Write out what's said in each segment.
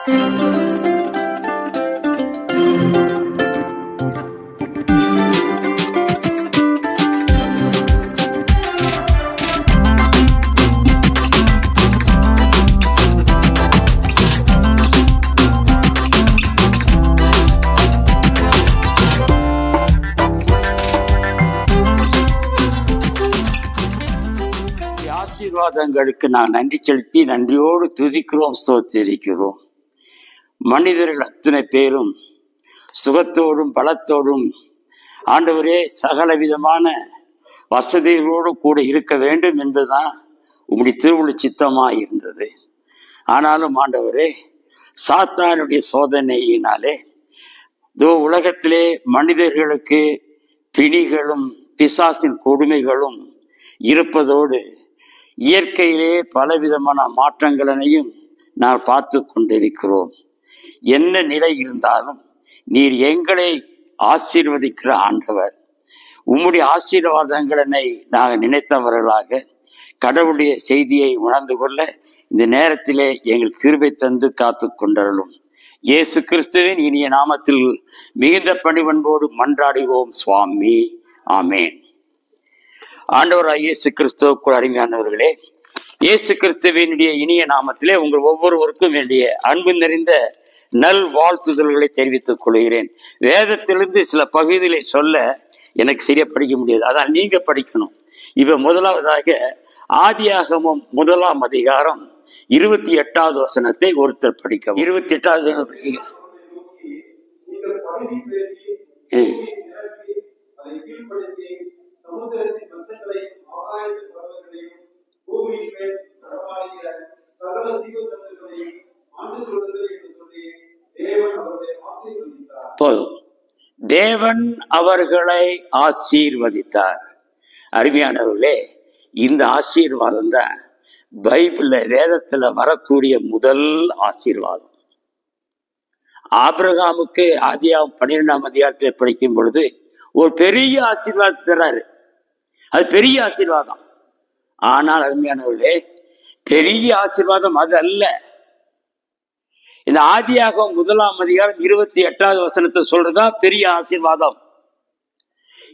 ஆசீர்வாதங்களுக்கு நான் நன்றி செலுத்தி நன்றியோடு துதிக்கிறோம், ஸ்தோத்திரிக்கிறோம். மனிதர்கள் அத்தனை பேரும் சுகத்தோடும் பலத்தோடும் ஆண்டவரே சகல விதமான வசதிகளோடு கூட இருக்க வேண்டும் என்பதுதான் உம்முடைய திருவுள்ள சித்தமாக இருந்தது. ஆனாலும் ஆண்டவரே சாத்தானுடைய சோதனையினாலே உலகத்திலே மனிதர்களுக்கு பிணிகளும் பிசாசின் கொடுமைகளும் இருப்பதோடு இயற்கையிலே பலவிதமான மாற்றங்களையும் நான் பார்த்து கொண்டிருக்கிறோம். என்ன நிலை இருந்தாலும் நீர் எங்களை ஆசீர்வதிக்கிற ஆண்டவர். உம்முடைய ஆசீர்வாதங்களை நாங்கள் நினைத்தவர்களாக கடவுளுடைய செய்தியை உணர்ந்து கொள்ள இந்த நேரத்திலே எங்கள் கிருபை தந்து காத்து கொண்டருளும். இயேசு கிறிஸ்துவின் இனிய நாமத்தில் மிகுந்த பணிவன்போடு மன்றாடுவோம் சுவாமி. ஆமேன். ஆண்டவராய் இயேசு கிறிஸ்துவுக்குள் அருமையானவர்களே, இயேசு கிறிஸ்துவினுடைய இனிய நாமத்திலே உங்கள் ஒவ்வொருவருக்கும் வேண்டிய அன்பு நிறைந்த நல் வாழ்த்துதல்களை தெரிவித்துக் கொள்கிறேன். வேதத்திலிருந்து சில பகுதிகளை சொல்ல எனக்கு சரியா படிக்க முடியாது, அதான் நீங்க படிக்கணும். இப்ப முதலாவதாக ஆதியாகமம் 1ஆம் அதிகாரம் 28வது வசனத்தை ஒருத்தர் படிக்கவும். 28வது படிக்க. போதும். தேவன் அவர்களை ஆசீர்வதித்தார். அருமையானவர்களே, இந்த ஆசீர்வாதம் தான் பைபிள்ல வேதத்துல வரக்கூடிய முதல் ஆசீர்வாதம். ஆபிரகாமுக்கு ஆதியாகமம் 12ஆம் அதிகாரத்தை படிக்கும் பொழுது ஒரு பெரிய ஆசீர்வாதம் தர்றாரு. அது பெரிய ஆசீர்வாதம். ஆனால் அருமையானவர்களே, பெரிய ஆசீர்வாதம் அது அல்ல. இந்த ஆதியாகமம் 1ஆம் அதிகாரம் 28வது வசனத்தை சொல்றதா பெரிய ஆசீர்வாதம்.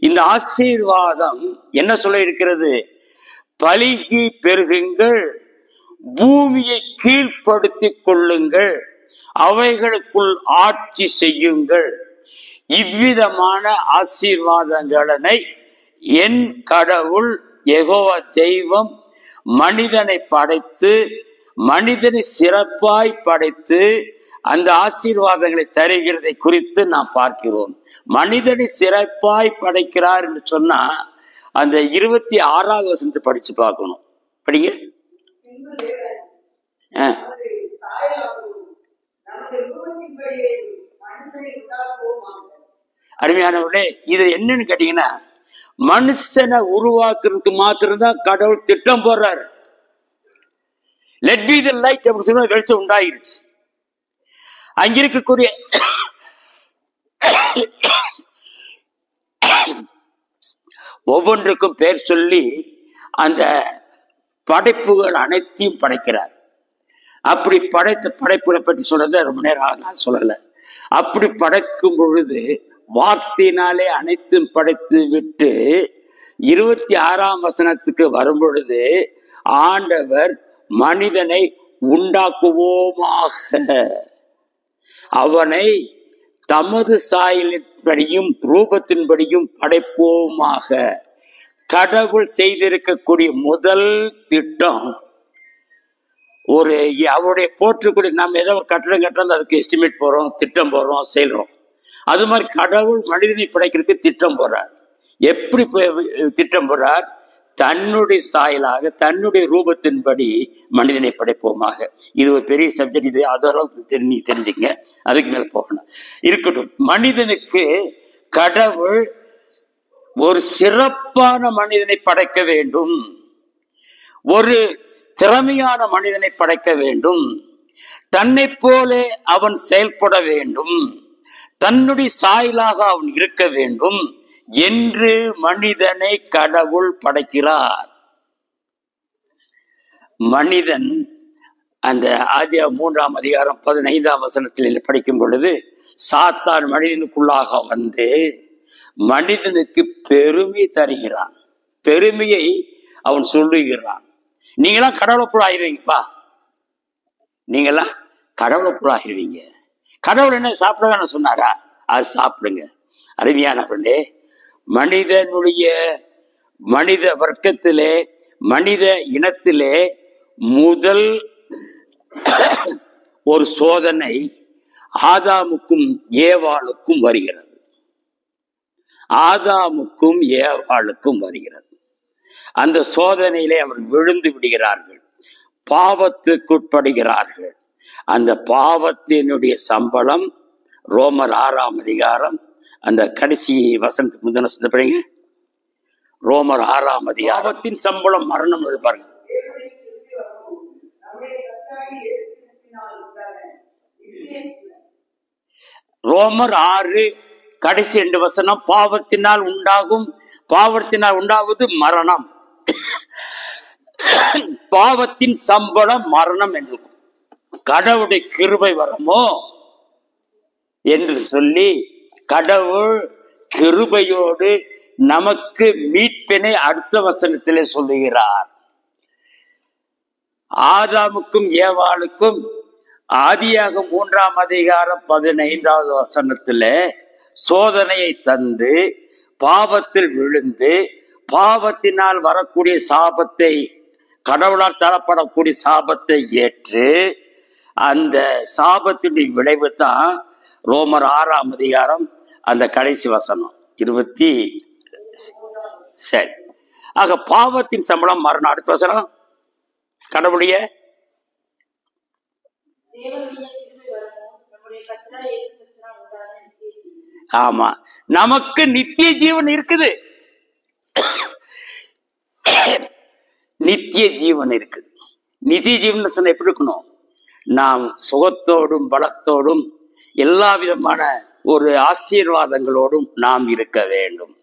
இந்த ஆசீர்வாதம் என்ன சொல்ல இருக்கிறது? பலுகி பெருகுங்கள், பூமியை கீழ்ப்படுத்திக் கொள்ளுங்கள், அவைகளுக்குள் ஆட்சி செய்யுங்கள். இவ்விதமான ஆசீர்வாதங்களை என் கடவுள் யெகோவா தெய்வம் மனிதனை படைத்து, மனிதனை சிறப்பாய் படைத்து அந்த ஆசீர்வாதங்களை தருகிறதை குறித்து நாம் பார்க்கிறோம். மனிதனை சிறப்பாய் படைக்கிறார் என்று சொன்னா அந்த 26வது வசனத்தை படிச்சு பார்க்கணும். படிங்க. அருமையானவர்களே, இது என்னன்னு கேட்டீங்கன்னா, மனுஷனை உருவாக்குறதுக்கு மாத்திரம்தான் கடவுள் திட்டம் போடுறாரு. லெட் பி தி லைட் அப்படி சொன்னா வெளிச்சம் உண்டாயிருச்சு. அங்க இருக்கக்கூடிய ஒவ்வொன்றுக்கும் பேர் சொல்லி அந்த படைப்புகள் அனைத்தையும் படைக்கிறார். அப்படி படைத்த படைப்புகளை பற்றி சொல்றத ரொம்ப நேரம் நான் சொல்லலை. அப்படி படைக்கும் பொழுது வார்த்தையினாலே அனைத்தும் படைத்து விட்டு 26ஆம் வசனத்துக்கு வரும் பொழுது ஆண்டவர் மனிதனை உண்டாக்குவோமாக, அவனை தமது சாயலின்படியும் ரூபத்தின்படியும் படைப்போமாக. கடவுள் செய்திருக்கக்கூடிய முதல் திட்டம் அவருடைய போற்றக்கூடிய நம்ம ஏதோ ஒரு கட்டடம் கட்டுறோம், அதுக்கு எஸ்டிமேட் போறோம், திட்டம் போடுறோம், செய்யறோம். அது மாதிரி கடவுள் மனிதனை படைக்கிறதுக்கு திட்டம் போடுறார். எப்படி திட்டம் போடுறார்? தன்னுடைய சாயலாக தன்னுடைய ரூபத்தின்படி மனிதனை படைப்போமாக. இது ஒரு பெரிய சப்ஜெக்ட். இது அதெல்லாம் தெரிஞ்சுங்க, அதுக்கு மேல போகணும். இருக்கட்டும். மனிதனுக்கு கடவுள் ஒரு சிறப்பான மனிதனை படைக்க வேண்டும், ஒரு திறமையான மனிதனை படைக்க வேண்டும், தன்னை போல அவன் செயல்பட வேண்டும், தன்னுடைய சாயலாக அவன் இருக்க வேண்டும் என்று மனிதனை கடவுள் படைக்கிறார். மனிதன் அந்த ஆதியா 3ஆம் அதிகாரம் 15ஆம் வசனத்தில் படிக்கும் பொழுது, சாத்தான் மனிதனுக்குள்ளாக வந்து மனிதனுக்கு பெருமை தருகிறான், பெருமையை அவன் சொல்லுகிறான். நீங்களாம் கடவுளை போல ஆகிடுவீங்கப்பா, நீங்களாம் கடவுளை போல ஆகிடுவீங்க. கடவுள் என்ன சாப்பிட சொன்னாரா? அது சாப்பிடுங்க. அருமையானவர்களே, மனித வர்க்கத்திலே, மனித இனத்திலே முதல் ஒரு சோதனை ஆதாமுக்கும் ஏவாளுக்கும் வருகிறது. ஆதாமுக்கும் ஏவாளுக்கும் வருகிறது. அந்த சோதனையிலே அவர் விழுந்து விடுகிறார்கள், பாவத்துக்குட்படுகிறார்கள். அந்த பாவத்தினுடைய சம்பளம் ரோமர் 6ஆம் அதிகாரம் அந்த கடைசி வசனத்துக்கு முந்தின வசனத்தை படிங்க. ரோமர் 6ஆம் அதிகாரம். பாவத்தின் சம்பளம் மரணம் எழுப்பார்கள். ரோமர் 6 கடைசி 2 வசனம், பாவத்தினால் உண்டாவது மரணம், பாவத்தின் சம்பளம் மரணம் என்று கடவுளுடைய கிருபை வரமோ என்று சொல்லி கடவுள் கிருபையோடு நமக்கு மீட்பினை அடுத்த வசனத்திலே சொல்லுகிறார். ஆதாமுக்கும் ஏவாளுக்கும் ஆதியாகமம் 3ஆம் அதிகாரம் 15வது வசனத்திலே சோதனையை தந்து பாவத்தில் விழுந்து பாவத்தினால் வரக்கூடிய சாபத்தை, கடவுளால் தரப்படக்கூடிய சாபத்தை ஏற்று அந்த சாபத்தினுடைய விளைவு தான் ரோமர் 6ஆம் அதிகாரம் அந்த கடைசி வசனம் 20. சரி, ஆக பாவத்தின் சம்பளம் மரணம். அடுத்த வசனம் கடவுளுடைய ஆமா, நமக்கு நித்திய ஜீவன் இருக்குது, நித்திய ஜீவன் இருக்குது. நித்திய ஜீவன் சொன்ன எப்படி இருக்கணும்? நாம் சுகத்தோடும் பலத்தோடும் எல்லா விதமான ஒரு ஆசீர்வாதங்களோடும் நாம் இருக்க வேண்டும்.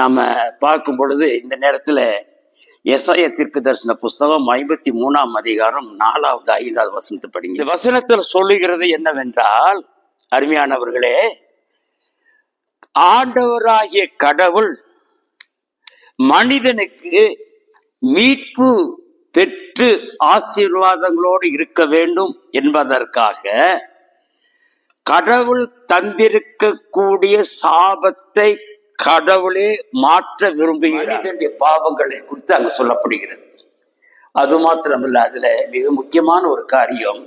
நம்ம பார்க்கும் பொழுது இந்த நேரத்தில் எசாயா தீர்க்கதரிசன புஸ்தகம் 53ஆம் அதிகாரம் 4வது 5வது வசனத்தை படிங்க. இந்த வசனத்தில் சொல்லுகிறது என்னவென்றால், அருமையானவர்களே, ஆண்டவராகிய கடவுள் மனிதனுக்கு மீட்பு பெற்று ஆசீர்வாதங்களோடு இருக்க வேண்டும் என்பதற்காக கடவுள் தந்திருக்கக்கூடிய சாபத்தை கடவுளே மாற்ற விரும்புகிறார். பாவங்களை குறித்து அங்கு சொல்லப்படுகிறது. அது மாத்திரமல்ல, அதுல மிக முக்கியமான ஒரு காரியம்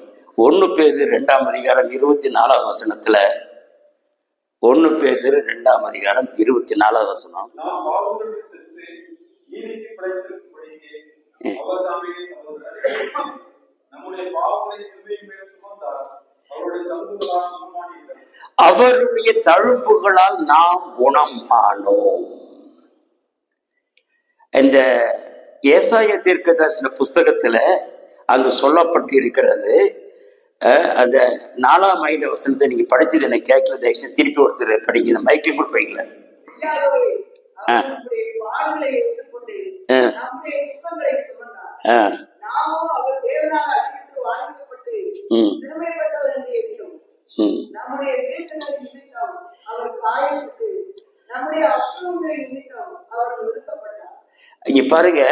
1 பேதுரு 2ஆம் அதிகாரம் 24வது வசனத்துல, 1 பேதுரு 2ஆம் அதிகாரம் 24வது வசனம், அவருடைய தழும்புகளால் நாம் குணமானோம். இந்த ஏசாயா தீர்க்கதரிசன புஸ்தகத்துல அங்கு சொல்லப்பட்டு இருக்கிறது. அந்த 4ஆம் 5 வசனத்தை நீங்க படிச்சது எனக்கு கேட்கல, தயவுசெய்து திருப்பி ஒருத்தர் படிங்க. இந்த மைக்கில் கூட படிக்கல. இங்க பாருங்க,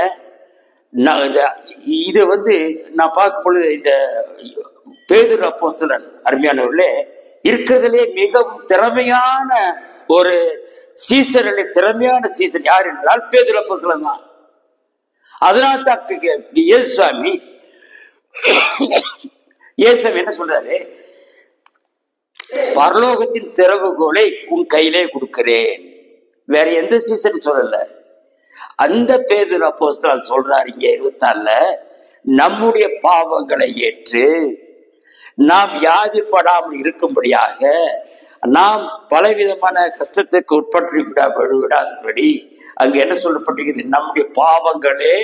இது நான் பார்க்கும் பொழுது இந்த பேதுரு அப்போஸ்தலன், அருமையானவர்களே, இருக்கிறதுலே மிகவும் திறமையான ஒரு சீசனிலே திறமையான சீசன் யார் என்றால் பேதுரு அப்போஸ்தலன் தான். அதனால தான் இயேசுசாமி என்ன சொல்றாரு, பரலோகத்தின் திறவுகோலை உன் கையிலே கொடுக்கிறேன். வேற எந்த சீசன் சொல்லல, அந்த பேதுரு அப்போஸ்தலன் சொல்றாரு இங்க 24, நம்முடைய பாவங்களை ஏற்று நாம் வியாதிப்படாமல் இருக்கும்படியாக, நாம் பலவிதமான கஷ்டத்துக்கு உட்பட்டு விடாதபடி அங்கு என்ன சொல்லப்பட்டிருக்கிறது, நம்முடைய பாவங்களே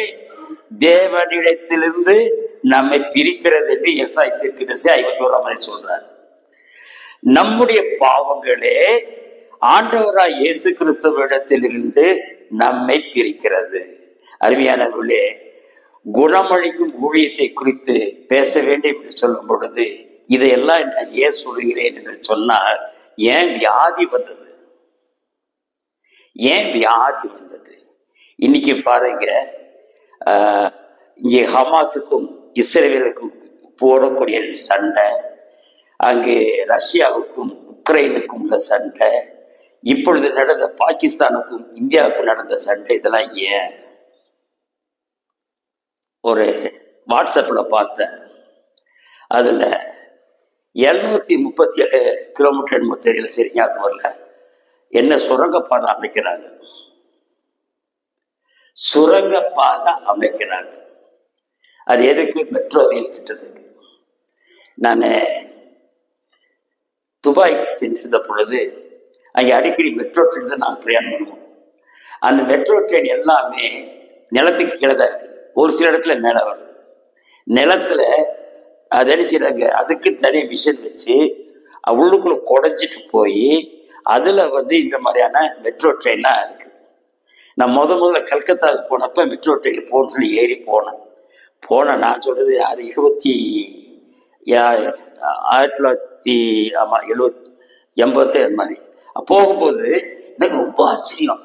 தேவனிடத்திலிருந்து நம்மை பிரிக்கிறது என்று எசாயா தீர்க்கதரிசி 51 சொல்றார். நம்முடைய பாவங்களே ஆண்டவராய் இயேசு கிறிஸ்துவிடத்திலிருந்து நம்மை பிரிக்கிறது. அருமையானவர்களே, குணமளிக்கும் ஊழியத்தை குறித்து பேச வேண்டும் என்று சொல்லும் பொழுது இதையெல்லாம் நான் ஏன் சொல்கிறேன் என்று சொன்னால், ஏன் வியாதி வந்தது? ஏன் வியாதி வந்தது? இன்னைக்கு பாருங்க, இங்கே ஹமாஸுக்கும் இஸ்ரேலுக்கும் போடக்கூடிய சண்டை, அங்கே ரஷ்யாவுக்கும் உக்ரைனுக்கும் உள்ள சண்டை, இப்பொழுது நடந்த பாகிஸ்தானுக்கும் இந்தியாவுக்கும் நடந்த சண்டை, இதெல்லாம் ஏன்? ஒரு வாட்ஸ்அப்ல பார்த்தேன், அதுல 737 கிலோமீட்டர் என்னமோ தெரியல, சரி ஞாபகம் வரல, என்ன சுரங்கப்பாதை அமைக்கிறாங்க, சுரங்கப்பாதை அமைக்கிறாங்க. அது எதுக்கு? மெட்ரோ ரயில் திட்டத்துக்கு. நான் துபாய்க்கு சென்றிருந்த பொழுது அங்கே அடிக்கடி மெட்ரோ ட்ரெயின் தான் நாங்கள் பிரயாணம் பண்ணுவோம். அந்த மெட்ரோ ட்ரெயின் எல்லாமே நிலத்துக்கு கீழே தான் இருக்குது, ஒரு சில இடத்துல மேலே வருது. நிலத்துல அது என்ன செய்யறாங்க, அதுக்கு தனி மிஷின் வச்சு உள்ளுக்குள்ள குடைஞ்சிட்டு போய் அதுல இந்த மாதிரியான மெட்ரோ ட்ரெயின்லாம் இருக்குது. நான் முதல்ல கல்கத்தாவுக்கு போனப்ப மெட்ரோ ட்ரெயின் போகணும்னு சொல்லி ஏறி போனேன். நான் சொல்றது 1980 அந்த மாதிரி போகும்போது எனக்கு ரொம்ப ஆச்சரியம்.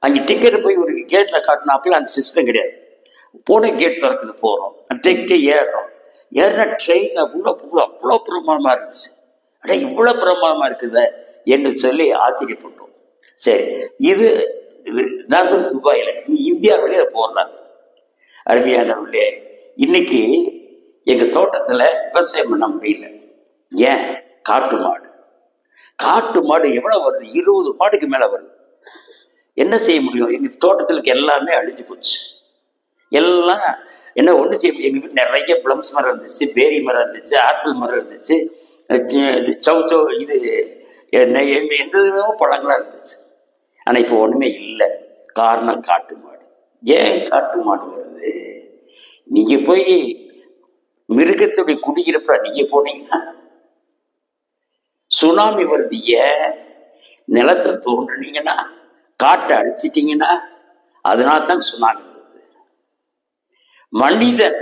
அங்கே டிக்கெட்டு போய் ஒரு கேட்டில் காட்டினாப்புல அந்த சிஸ்டம் கிடையாது. போன கேட் திறக்குது, போகிறோம், டிக்கெட்டே ஏறினா ட்ரெயின் அவ்வளோ பிரமாதமாக இருந்துச்சு. அடே இவ்வளோ பிரமாதமாக இருக்குத என்று சொல்லி ஆச்சரியப்பட்டோம். சரி, இது நான் சொல்ல துபாயில், இந்தியாவிலே போடுறாங்க. அருமையானவர்களே, இன்னைக்கு எங்கள் தோட்டத்தில் விவசாயம் பண்ண முடியல. ஏன்? காட்டு மாடு எவ்வளோ வருது? 20 மாடுக்கு மேலே வருது. என்ன செய்ய முடியும்? எங்கள் தோட்டத்தில் எல்லாமே அழிஞ்சு போச்சு. எல்லாம் என்ன ஒன்று செய்ய முடியும்? எங்கள் வீட்டு நிறைய பிளம்ஸ் மரம் இருந்துச்சு, பேரி மரம் இருந்துச்சு, ஆப்பிள் மரம் இருந்துச்சு, இது எந்த பழங்களாக இருந்துச்சு. ஆனால் இப்போ ஒன்றுமே இல்லை. காரணம் காட்டு மாடு. ஏன் காட்டு மாடு வருது? நீங்கள் போய் மிருகத்துடைய குடியிருப்ப நீங்கள் போனீங்கன்னா சுனாமி வருது. ஏன்? நிலத்தை தோன்றுனீங்கன்னா, காட்டை அழிச்சிட்டீங்கன்னா, அதனால தான் சுனாமி வருது. மனிதன்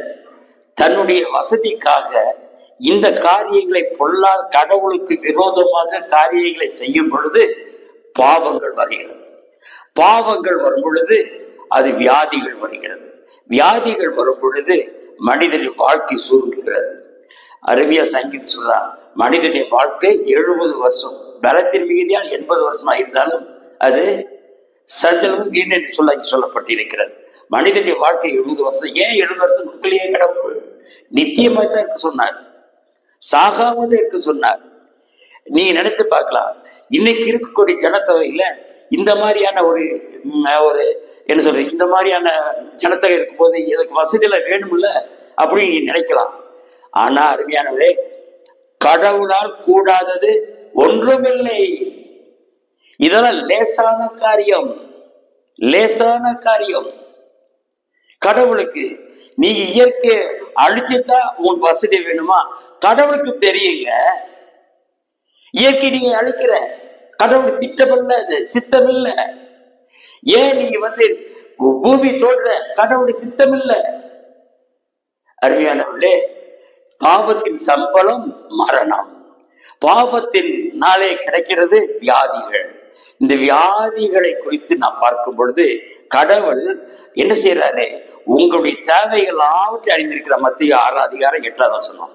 தன்னுடைய வசதிக்காக இந்த காரியங்களை பொல்லாத கடவுளுக்கு விரோதமாக காரியங்களை செய்யும் பொழுது பாவங்கள் வருகிறது. பாவங்கள் வரும் பொழுது அது வியாதிகள் வருகிறது. வியாதிகள் வரும் பொழுது மனிதனின் வாழ்க்கை சுருங்குகிறது. அருமையா சங்கீதம் சொல்றா, மனிதனுடைய வாழ்க்கை 70 வருஷம், பலத்தின் மிகுதியால் 80 வருஷமா இருந்தாலும் அது சஞ்சலமும் வீண் என்று சொல்லப்பட்டிருக்கிறது. மனிதனுடைய வாழ்க்கை 70 வருஷம். ஏன் 70 வருஷம் கொடுக்கலையே கடவுள்? நித்தியமாக தான் இருக்க சொன்னார், சாகாமதான் இருக்க சொன்னார். நீங்க நினைச்சு பார்க்கலாம், இன்னைக்கு இருக்கக்கூடிய ஜனத்தொகையில இந்த மாதிரியான ஒரு என்ன சொல்றது, இந்த மாதிரியான ஜனத்தொகை இருக்கும் போது இதுக்கு வசதியில வேணும்ல அப்படின்னு நீங்க நினைக்கலாம். ஆனா அருமையானவரே, கடவுளால் கூடாதது ஒன்றுமில்லை. இதெல்லாம் லேசான காரியம், லேசான காரியம் கடவுளுக்கு. நீங்க இயற்கை அழிச்சுட்டா உங்களுக்கு வசதி வேணுமா? கடவுளுக்கு தெரியுங்க. இயற்கை நீங்க அழிக்கிற, கடவுளுக்கு திட்டமில்ல, அது சித்தம் இல்லை. ஏன் நீங்க பூமி தோன்ற, கடவுளுக்கு சித்தம் இல்லை. அருமையானவர்களே, பாவத்தின் சம்பளம் மரணம். பாவத்தின் நாளே கிடைக்கிறது வியாதிகள். இந்த வியாதிகளை குறித்து நான் பார்க்கும் பொழுது கடவுள் என்ன செய்யறாரு? உங்களுடைய தேவைகள் ஆவற்றை அறிந்திருக்கிற. மத்திய 6 அதிகாரம் 8ஆம் வசனம்.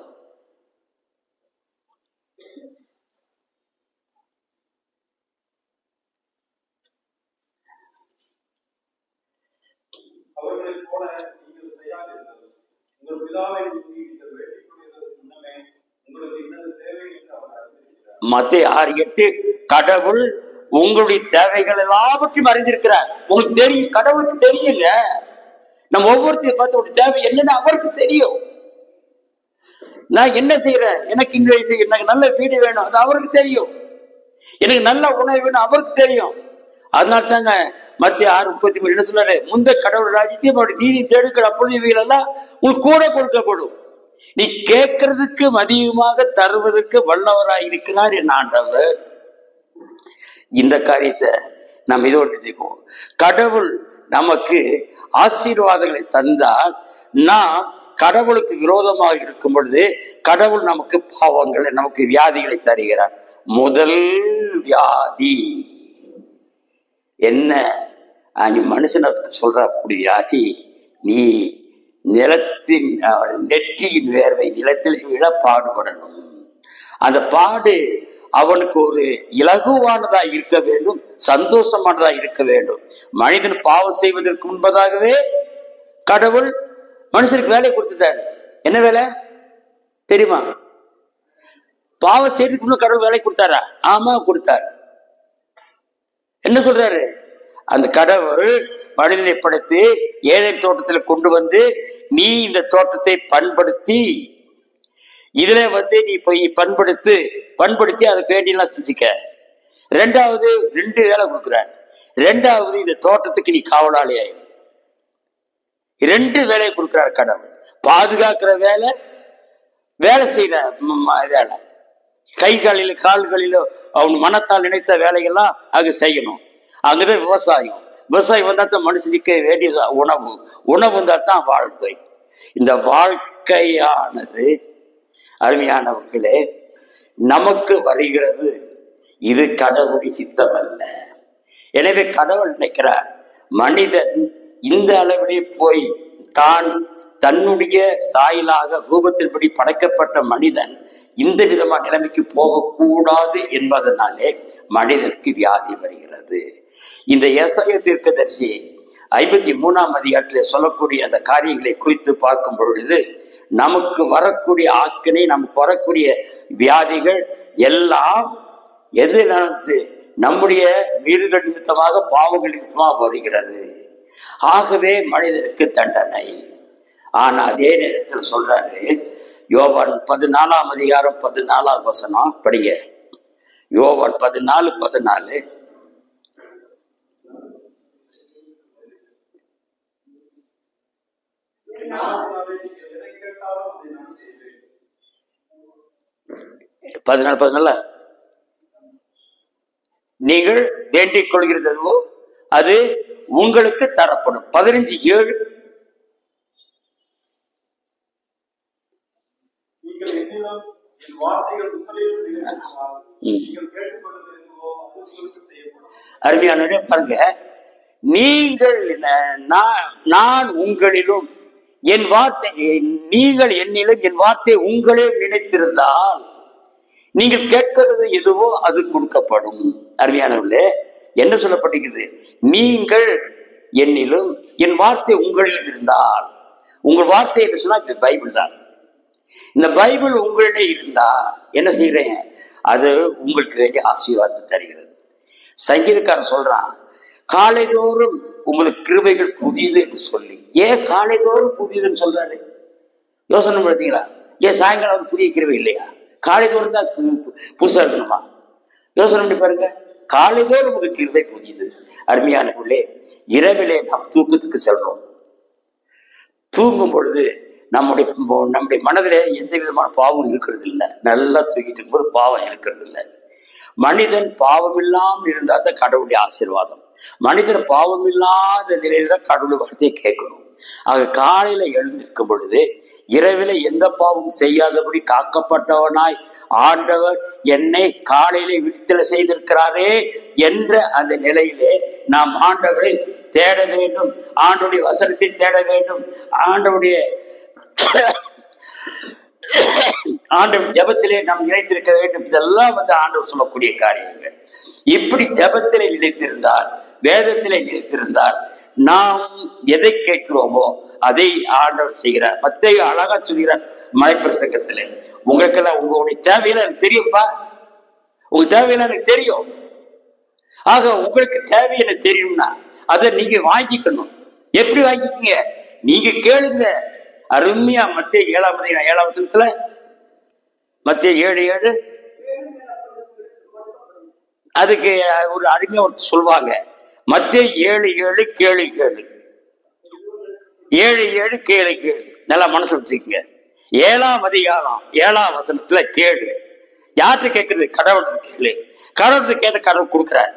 மத்திய 6:8 கடவுள் உங்களுடைய தேவைகள் எல்லாவற்றையும் அறிந்திருக்கிறார். உங்களுக்கு தெரியும், கடவுளுக்கு தெரியுங்க. நம்ம ஒவ்வொருத்தையும் பார்த்து ஒரு தேவை என்னன்னு அவருக்கு தெரியும். நான் என்ன செய்யறேன், எனக்கு எனக்கு நல்ல வீடு வேணும், அது அவருக்கு தெரியும். எனக்கு நல்ல உணவு வேணும், அவருக்கு தெரியும். அதனால தாங்க மத்திய 6:33 என்ன சொல்றாரு? முந்த கடவுள் ராஜ்யத்தையும் அவருடைய நீதி தேடுக்கிற அப்பொழுது இவைகள் எல்லாம் உங்களுக்கு கூட கொடுக்கப்படும். நீ கேட்கறதுக்கு அதிகமாக தருவதற்கு வல்லவராய் இருக்கிறார் என் ஆண்டவர். இந்த காரியத்தை நாம் இதோடு கடவுள் நமக்கு ஆசீர்வாதங்களை தந்தால் நாம் கடவுளுக்கு விரோதமாக இருக்கும் பொழுது கடவுள் நமக்கு பாவங்களை, நமக்கு வியாதிகளை தருகிறார். முதல் வியாதி என்ன? மனுஷனுக்கு சொல்ற அப்படி வியாதி, நீ நிலத்தின் நெற்றியின் வேர்வை நிலத்தில் விழ பாடுபடணும். அந்த பாடு அவனுக்கு ஒரு இலகுவானதா இருக்க வேண்டும், சந்தோஷமானதா இருக்க வேண்டும். மனிதன் பாவம் செய்வதற்கு முன்பதாகவே கடவுள் மனுஷனுக்கு வேலை கொடுத்துட்டாரு. என்ன வேலை தெரியுமா? பாவம் செய்யறதுக்கு கடவுள் வேலை கொடுத்தாரா? ஆமா கொடுத்தாரு. என்ன சொல்றாரு? அந்த கடவுள் மனிதனை படைத்து ஏதேன் தோட்டத்தில் கொண்டு வந்து, நீ இந்த தோட்டத்தை பண்படுத்தி இதுல நீ போய் பண்படுத்தி அதுக்கு வேண்டியெல்லாம் செஞ்சுக்க. ரெண்டாவது 2 வேலை கொடுக்குற. ரெண்டாவது இந்த தோட்டத்துக்கு நீ காவலாளி ஆயிரு. 2 வேலையை கொடுக்கிறார் கடவுள். பாதுகாக்கிற வேலை, வேலை செய்யற வேலை, கை கால்களிலோ அவன் மனத்தால் நினைத்த வேலைகள்லாம் அங்க செய்யணும். அங்கதான் விவசாயம் வந்தா தான் மனுஷனுக்கு வேண்டிய உணவு வந்தா தான் வாழ்க்கை. இந்த வாழ்க்கையானது அருமையானவர்களே நமக்கு வருகிறது. இது கடவுளுடைய சித்தம் அல்ல. எனவே கடவுள் நினைக்கிறார், மனிதன் இந்த அளவிலே போய் தன்னுடைய சாயலாக ரூபத்தின்படி படைக்கப்பட்ட மனிதன் இந்த விதமான நிலைமைக்கு போகக்கூடாது என்பதனாலே மனிதனுக்கு வியாதி வருகிறது. இந்த ஏசாயா தீர்க்கதரிசி 53ஆம் அதிகாரத்தில் சொல்லக்கூடிய அந்த காரியங்களை குறித்து பார்க்கும் பொழுது நமக்கு வரக்கூடிய ஆக்கினை, நமக்கு வரக்கூடிய வியாதிகள் எல்லாம் எது நடந்துச்சு? நம்முடைய மீறுகள் நிமித்தமாக, பாவங்கள் நிமித்தமாக வருகிறது. ஆகவே மனிதனுக்கு தண்டனை. ஆனா அதே நேரத்தில் சொல்றாரு, யோவான் 14ஆம் அதிகாரம் 14ஆவது வசனம் படிங்க. யோவான் 14:14. நீங்கள் வேண்டிக் கொள்கிறதோ அது உங்களுக்கு தரப்படும். 15:7. அருமையான பாருங்க, நீங்கள் நான் உங்களிலும் என் வார்த்தை, நீங்கள் என்னிலும் என் வார்த்தை உங்களே நினைத்திருந்தால் நீங்கள் கேட்கிறது எதுவோ அது கொடுக்கப்படும். அருமையானவர்களே, என்ன சொல்லப்பட்டிருக்குது? நீங்கள் என்னிலும் என் வார்த்தை உங்களிலும் இருந்தால். உங்கள் வார்த்தை என்று சொன்னா பைபிள் தான். இந்த பைபிள் உங்களிடையே இருந்தா என்ன செய்யறேன்? அது உங்களுக்கு வேண்டிய ஆசீர்வாதத்தை தருகிறது. சங்கீதக்காரன் சொல்றான், காலைதோறும் உமது கிருபைகள் புதியது என்று சொல்லி. ஏன் காலைதோறும் புதியதுன்னு சொல்றாரு? யோசனை பார்த்தீங்களா? ஏன் சாயங்காலம் புதிய கிருபை இல்லையா? காலைதோறும் தான் புதுசா இருக்கணுமா? யோசனை பண்ணி பாருங்க. காலைதோறும் உமது கிருபை புதியது. அருமையானவர்களே, இரவிலே நாம் தூக்கத்துக்கு செல்றோம். தூங்கும் பொழுது நம்முடைய மனதிலே எந்த விதமான பாவம் இருக்கிறது இல்லை. நல்லா தூக்கிட்டு இருக்கும்போது பாவம் இருக்கிறது இல்லை. மனிதன் பாவம் இல்லாமல் இருந்தா தான் கடவுளுடைய ஆசீர்வாதம். மனிதன் பாவம் இல்லாத நிலையில தான் கடவுள் வார்த்தையை கேட்கணும். ஆக காலையில எழுந்திருக்கும் பொழுது இரவில எந்த பாவம் செய்யாதபடி காக்கப்பட்டவனாய் ஆண்டவர் என்னை காலையிலே விழித்தல செய்திருக்கிறாரே என்ற அந்த நிலையிலே நாம் ஆண்டவரை தேட வேண்டும். ஆண்டவருடைய வசனத்தை தேட வேண்டும். ஆண்டவருடைய ஜபத்திலே நாம் நினைத்திருக்க வேண்டும். இதெல்லாம் ஆண்டவர் சொல்லக்கூடிய காரியங்கள். இப்படி ஜபத்திலே நினைத்திருந்தார், வேதத்திலே நினைத்திருந்தார், நாம் எதை கேட்கிறோமோ அதை ஆண்டவர் செய்கிறார். மத்தேயு அழகா சொல்கிறார் மலைப்பிரசங்கத்திலே, உங்களுக்கெல்லாம் உங்களுடைய தேவையெல்லாம் எனக்கு தெரியும்பா, உங்க தேவையெல்லாம் எனக்கு தெரியும். ஆக உங்களுக்கு தேவை எனக்கு தெரியும்னா அதை நீங்க வாங்கிக்கணும். எப்படி வாங்கிக்கீங்க? நீங்க கேளுங்க. அருமையா மத்தேயு 7ஆம் வசனத்துல, மத்தேயு 7:7 அதுக்கு ஒரு அருமையா ஒருத்தர் சொல்லுவாங்க. மத்தேயு 7:7 கேளு கேளு, 7:7 கேளு கேளு. நல்லா மனசு வச்சுக்கோங்க. 7ஆம் அதிகாரம் 7ஆம் வசனத்துல கேளு. யார்கிட்ட கேட்கறது? கடவுள்கிட்ட கேளு. கடவுள்கிட்ட கேட்ட கடவுள் கொடுக்கிறார்.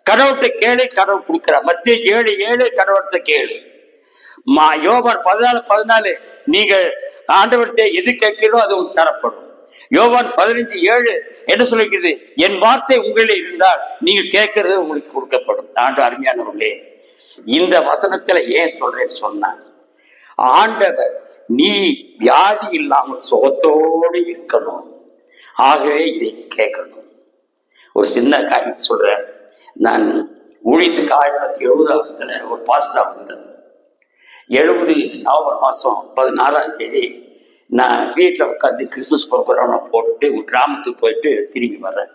கடவுள்கிட்ட கேளு, கடவுள் கொடுக்கிறார். மத்தேயு 7:7 கடவுள்கிட்ட கேளு. யோவான் 14:14 நீங்கள் ஆண்டவர்கிட்ட எது கேட்கிறோ அது உங்களுக்கு தரப்படும். யோவான் 15:7 என்ன சொல்லிருக்கிறது? என் வார்த்தை உங்களில் இருந்தால் நீங்கள் கேட்கறது உங்களுக்கு கொடுக்கப்படும். அருமையானவர்களே, இந்த வசனத்துல ஏன் சொல்றேன்னு சொன்னா, ஆண்டவர் நீ வியாதி இல்லாமல் சுகத்தோடு இருக்கணும், ஆகவே இதை நீ கேட்கணும். ஒரு சின்ன காரியத்தை சொல்றேன். நான் ஊழியத்துக்கு 1970 ஒரு பாஸ்டா வந்தேன். 70 நவம்பர் மாதம் 16 நான் வீட்டில் உட்காந்து கிறிஸ்துமஸ் ப்ரோக்ராம் போட்டுட்டு ஒரு கிராமத்துக்கு போயிட்டு திரும்பி வர்றேன்.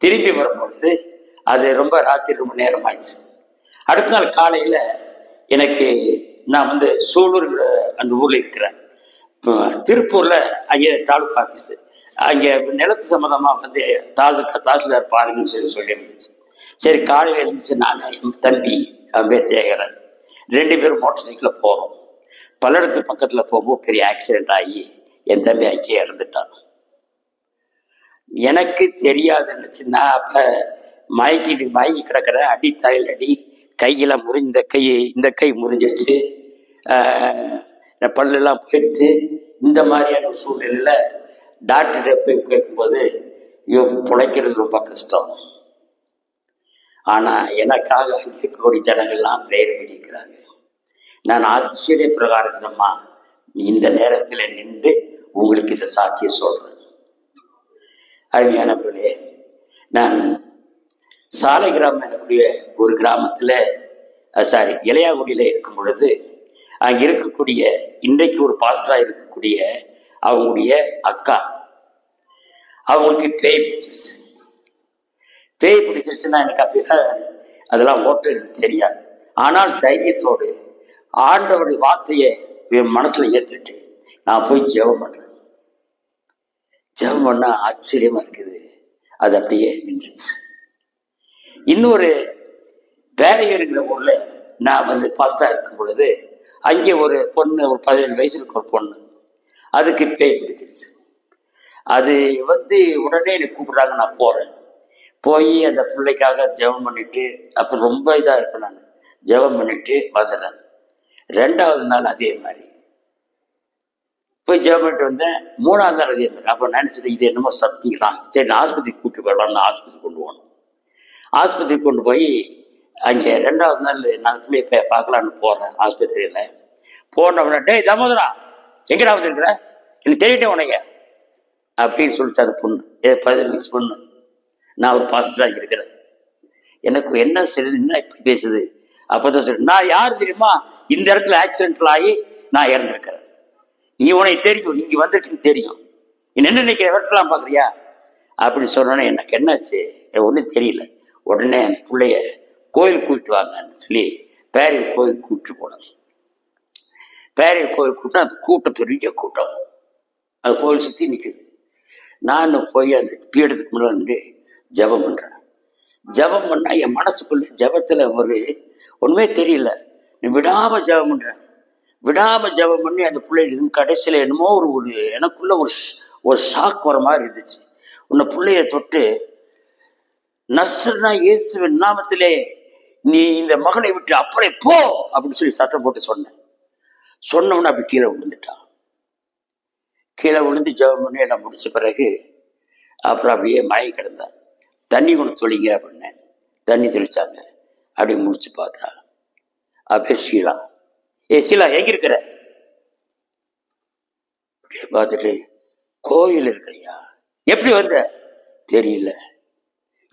திரும்பி வரும்பொழுது அது ரொம்ப ராத்திரி ரொம்ப நேரம் ஆயிடுச்சு. அடுத்த நாள் காலையில் எனக்கு நான் சூலூர் அந்த ஊரில் இருக்கிறேன். திருப்பூரில் அங்கே தாலுக்கா ஆஃபீஸு, அங்கே நிலத்து சம்மந்தமாக தாசில்தார் பாருங்கன்னு சொல்லி இருந்துச்சு. சரி, காலையில் இருந்துச்சு. நான் என் தம்பி சேகரன் 2 பேரும் மோட்டர் சைக்கிளில் போகிறோம். பல்லடத்து பக்கத்தில் போகும்போது பெரிய ஆக்சிடென்ட் ஆகி என் தம்பி அங்கேயே இறந்துட்டான். எனக்கு தெரியாதுன்னுச்சுன்னா அப்போ மயங்கி கிடக்கிற அடி தலையில் அடி, கையில் இந்த கை முறிஞ்சிருச்சு, பல்லெல்லாம் போயிடுச்சு. இந்த மாதிரியான ஒரு சூழ்நிலையில் டாக்டர்கிட்ட போய் கேட்கும்போது பிழைக்கிறது ரொம்ப கஷ்டம். ஆனால் எனக்காக அங்கே இருக்கக்கூடிய ஜனங்கள்லாம் பெயர் பண்ணிக்கிறாங்க. நான் ஆச்சரிய பிரகாரம்மா இந்த நேரத்தில் நின்று உங்களுக்கு இந்த சாட்சியை சொல்றேன். அருமையானவர்களே, நான் சாலை கிராமம் எனக்குரிய ஒரு கிராமத்தில் இளையாங்குடியில் இருக்கும் பொழுது அங்கே இருக்கக்கூடிய இன்றைக்கு ஒரு பாஸ்டரா இருக்கக்கூடிய அவங்களுடைய அக்கா, அவங்களுக்கு பேய் பிடிச்சிருச்சுன்னா எனக்கு அப்படிதான் அதெல்லாம் ஓட்டுறது தெரியாது. ஆனால் தைரியத்தோடு ஆண்டவருடைய வார்த்தையை என் மனசுல ஏற்றுட்டு நான் போய் ஜெபம் பண்றேன். ஜெபம் பண்ணா ஆச்சரியமா இருக்குது, அது அப்படியே நின்றுச்சு. இன்னொரு வேலையை இருக்கிற ஊர்ல நான் பாஸ்டா இருக்கும் பொழுது அங்கே ஒரு பொண்ணு, ஒரு 17 வயசு இருக்க ஒரு பொண்ணு, அதுக்கு பேய் பிடிச்சிருச்சு. அது உடனே எனக்கு கூப்பிடுறாங்க. நான் போறேன். போய் அந்த பிள்ளைக்காக ஜெபம் பண்ணிட்டு, அப்போ ரொம்ப இதாக இருப்பேன். நான் ஜெபம் பண்ணிட்டு வந்துடுறேன். 2வது நாள் அதே மாதிரி போய் ஜெபம் பண்ணிட்டு வந்தேன். 3வது நாள் அதே மாதிரி. அப்போ நினைச்சிட்டு இது என்னமோ சத்திக்கிறாங்க. சரி, நான் ஆஸ்பத்திரிக்கு கூப்பிட்டு போயிடலாம்னு ஆஸ்பத்திரி கொண்டு போகணும். ஆஸ்பத்திரிக்கு கொண்டு போய் அங்கே 2வது நாள் நான் பிள்ளைய பார்க்கலான்னு போறேன். ஆஸ்பத்திரியில் போனவன, டேய் தாமோதரா, எங்கடா வந்துருக்குற, எனக்கு தெரியட்டே உனக்கு அப்படின்னு சொல்லிச்சு அந்த பொண்ணு. 17 வயசு பொண்ணு. நான் ஒரு பாஸ்டராக இருக்கிறேன். எனக்கு என்ன செய்யுது, என்ன இப்படி பேசுது? அப்பதான் சொல்லு, நான் யார் தெரியுமா, இந்த இடத்துல ஆக்சிடென்ட்ல ஆகி நான் இறந்துருக்கிறேன். நீ உனக்கு தெரியும், நீங்க வந்திருக்குன்னு தெரியும், நீ என்ன நினைக்கிற விரட்டலாம் பாக்குறியா அப்படின்னு சொன்னோன்னே எனக்கு என்னாச்சு, ஒன்றும் தெரியல. உடனே அந்த பிள்ளைய கோயில் கூப்பிட்டு வாங்கன்னு சொல்லி பேரியல் கோயில் கூப்பிட்டு போனேன். பேரியல் கோயில் கூட்டம், அந்த கூட்டம் பெரிய கூட்டம், அது கோயில் சுற்றி நிற்குது. நான் போய் அந்த பீடத்துக்கு முன்னாடி ஜபம் பண்றேன். ஜபம் பண்ணா என் மனசுக்குள்ள ஜபத்துல ஒண்ணுமே தெரியல. நீ விடாம ஜபம் பண்றேன். விடாம ஜபம் பண்ணி அந்த பிள்ளை கடைசியில என்னமோ எனக்குள்ள ஒரு ஷாக் வர மாதிரி இருந்துச்சு. உன்னை பிள்ளைய தொட்டு, நஸ்ரனா இயேசுவின் நாமத்திலே நீ இந்த மகனை விட்டு அப்புறம் போ அப்படின்னு சொல்லி சத்தம் போட்டு சொன்னேன். சொன்னவன அப்படி கீழே விழுந்துட்டான். கீழே விழுந்து ஜபம் பண்ணி எல்லாம் முடிச்ச பிறகு அப்புறம் அப்படியே மயங்கி கிடந்தான். தண்ணி கொண்டு தொழிங்க அப்படின்னு தண்ணி தெளிச்சாங்க. அப்படி முடிச்சு பார்த்தா அப்படியே ஷீலா, ஷீலா எங்க இருக்கிற அப்படியே பார்த்துட்டு, கோயில் இருக்கிறியா, எப்படி வந்த தெரியல,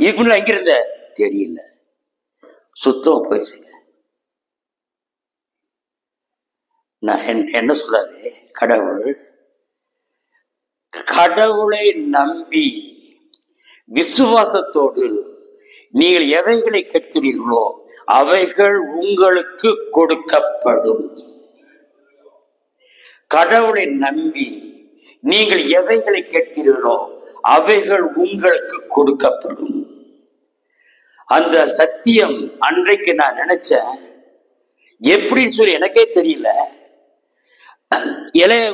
இதுக்கு முன்னாடி எங்க இருந்த தெரியல, சுத்தம் போயிடுச்சுங்க. நான் என்ன சொல்லாது, கடவுளை நம்பி விசுவாசத்தோடு நீங்கள் எவைகளை கேட்கிறீர்களோ அவைகள் உங்களுக்கு கொடுக்கப்படும். கடவுளை நம்பி நீங்கள் எவைகளை கேட்கிறீர்களோ அவைகள் உங்களுக்கு கொடுக்கப்படும். அந்த சத்தியம் அன்றைக்கு நான் நினைச்சேன். எப்படின்னு சொல்லி எனக்கே தெரியல.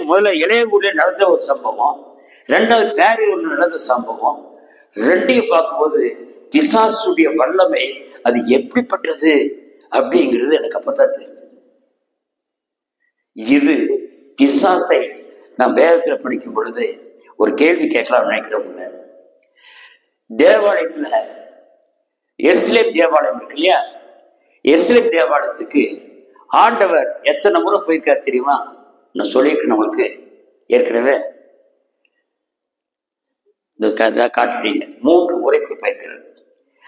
முதல்ல இளையங்குடியில நடந்த ஒரு சம்பவம், 2வது பேரையூர்ல நடந்த சம்பவம். 2ஐயும் பார்க்கும்போது பிசாசுடைய வல்லமை அது எப்படிப்பட்டது அப்படிங்கிறது எனக்கு அப்பதான் தெரிஞ்சது. இது பிசாசை நாம் வேதத்துல படிக்கும் பொழுது ஒரு கேள்வி கேட்கலாம் நினைக்கிறவங்க. தேவாலயத்துல எருசலேம் தேவாலயம் இருக்கு இல்லையா, எருசலேம் தேவாலயத்துக்கு ஆண்டவர் எத்தனை முறை போயிருக்கார் தெரியுமா? நான் சொல்லியிருக்கேன் உங்களுக்கு ஏற்கனவே, இந்த கதை காட்டுறீங்க. 3 முறை போயிருக்கிறது.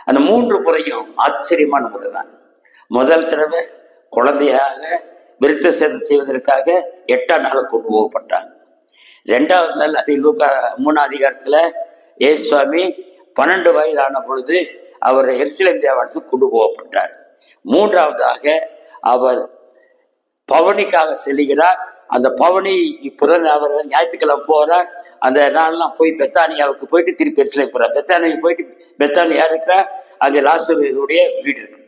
அந்த 3 முறையும் ஆச்சரியமான முறை தான். முதல் தடவை குழந்தையாக விருத்த சேதம் செய்வதற்காக 8ஆம் நாள் கொண்டு போகப்பட்டாங்க. 2வது நாள் அதை லூக்கா 3ஆம் அதிகாரத்துல இயேசுவாமி 12 வயதான பொழுது அவர் எருசலேம் தேவாலயத்துக்கு கொண்டு போகப்பட்டார். 3வதாக அவர் பவனிக்காக செல்கிறார். அந்த பவனி புதன் அவர் ஞாயிற்றுக்கிழமை போறார். அந்த நாள்லாம் போய் பெத்தானியாவுக்கு போயிட்டு திருப்பி எருசலேம் போறார். பெத்தானியா போயிட்டு, பெத்தானியா இருக்கிறா, அங்கே லாசருடைய வீடு இருக்குது.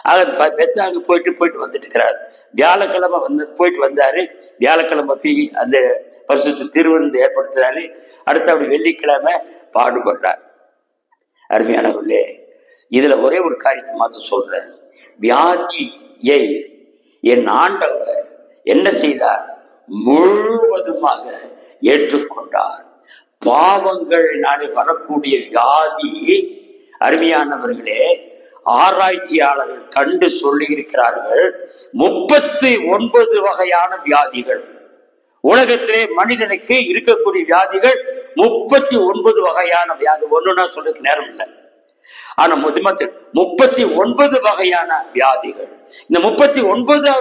ஆக பெத்தானி போயிட்டு வந்துட்டு இருக்கிறார். வியாழக்கிழமை போயிட்டு வந்தாரு. வியாழக்கிழமை போய் அந்த பரிசுத்த திருவிருந்து ஏற்படுத்துறாரு. அடுத்த அப்படி வெள்ளிக்கிழமை பாடுபடுறார். அருமையானவர்களே, இதுல ஒரே ஒரு காரியத்தை மாற்ற சொல்றேன். வியாதியை என் ஆண்டவர் என்ன செய்தார்? முழுவதுமாக ஏற்றுக்கொண்டார். பாவங்களினாலே வரக்கூடிய வியாதி, அருமையானவர்களே, ஆராய்ச்சியாளர்கள் கண்டு சொல்லி இருக்கிறார்கள் 39 வகையான வியாதிகள். உலகத்திலே மனிதனுக்கு இருக்கக்கூடிய வியாதிகள் 39 வகையான வியாதி. ஒண்ணுன்னா சொல்றதுக்கு நேரம் இல்லை. ஆனா 39 வகையான வியாதிகள். இந்த 39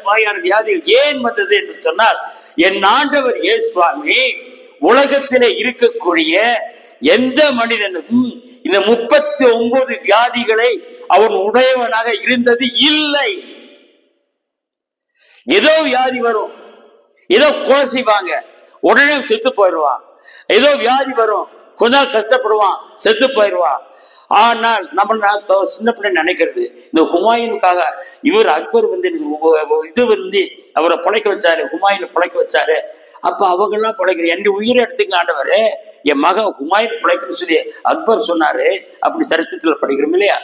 வகையான வியாதிகள் ஏன் வந்தது என்று சொன்னால், என் ஆண்டவர் இயேசுவாமி உலகத்திலே இருக்கக்கூடிய எந்த மனிதனுக்கும் இந்த 39 வியாதிகளை அவன் உடையவனாக இருந்தது இல்லை. ஏதோ வியாதி வரும், ஏதோ கோசிவாங்க, உடனே செத்து போயிடுவான். ஏதோ வியாதி வரும், கொஞ்ச நாள் கஷ்டப்படுவான், செத்து போயிடுவான். ஆனால் நம்ம சின்ன பிள்ளை நினைக்கிறது, இந்த ஹுமாயூனுக்காக இவர் அக்பர் வந்து இது வந்து அவரை பிழைக்க வச்சாரு, ஹுமாயூனை பிழைக்க வச்சாரு. அப்ப அவங்க எல்லாம் பிழைக்கிறது, என் உயிரை எடுத்துங்க ஆண்டவரு, என் மகன் ஹுமாயூன் பிழைக்கணும்னு சொல்லி அக்பர் சொன்னாரு. அப்படி சரித்திரத்துல படிக்கிறோம் இல்லையா?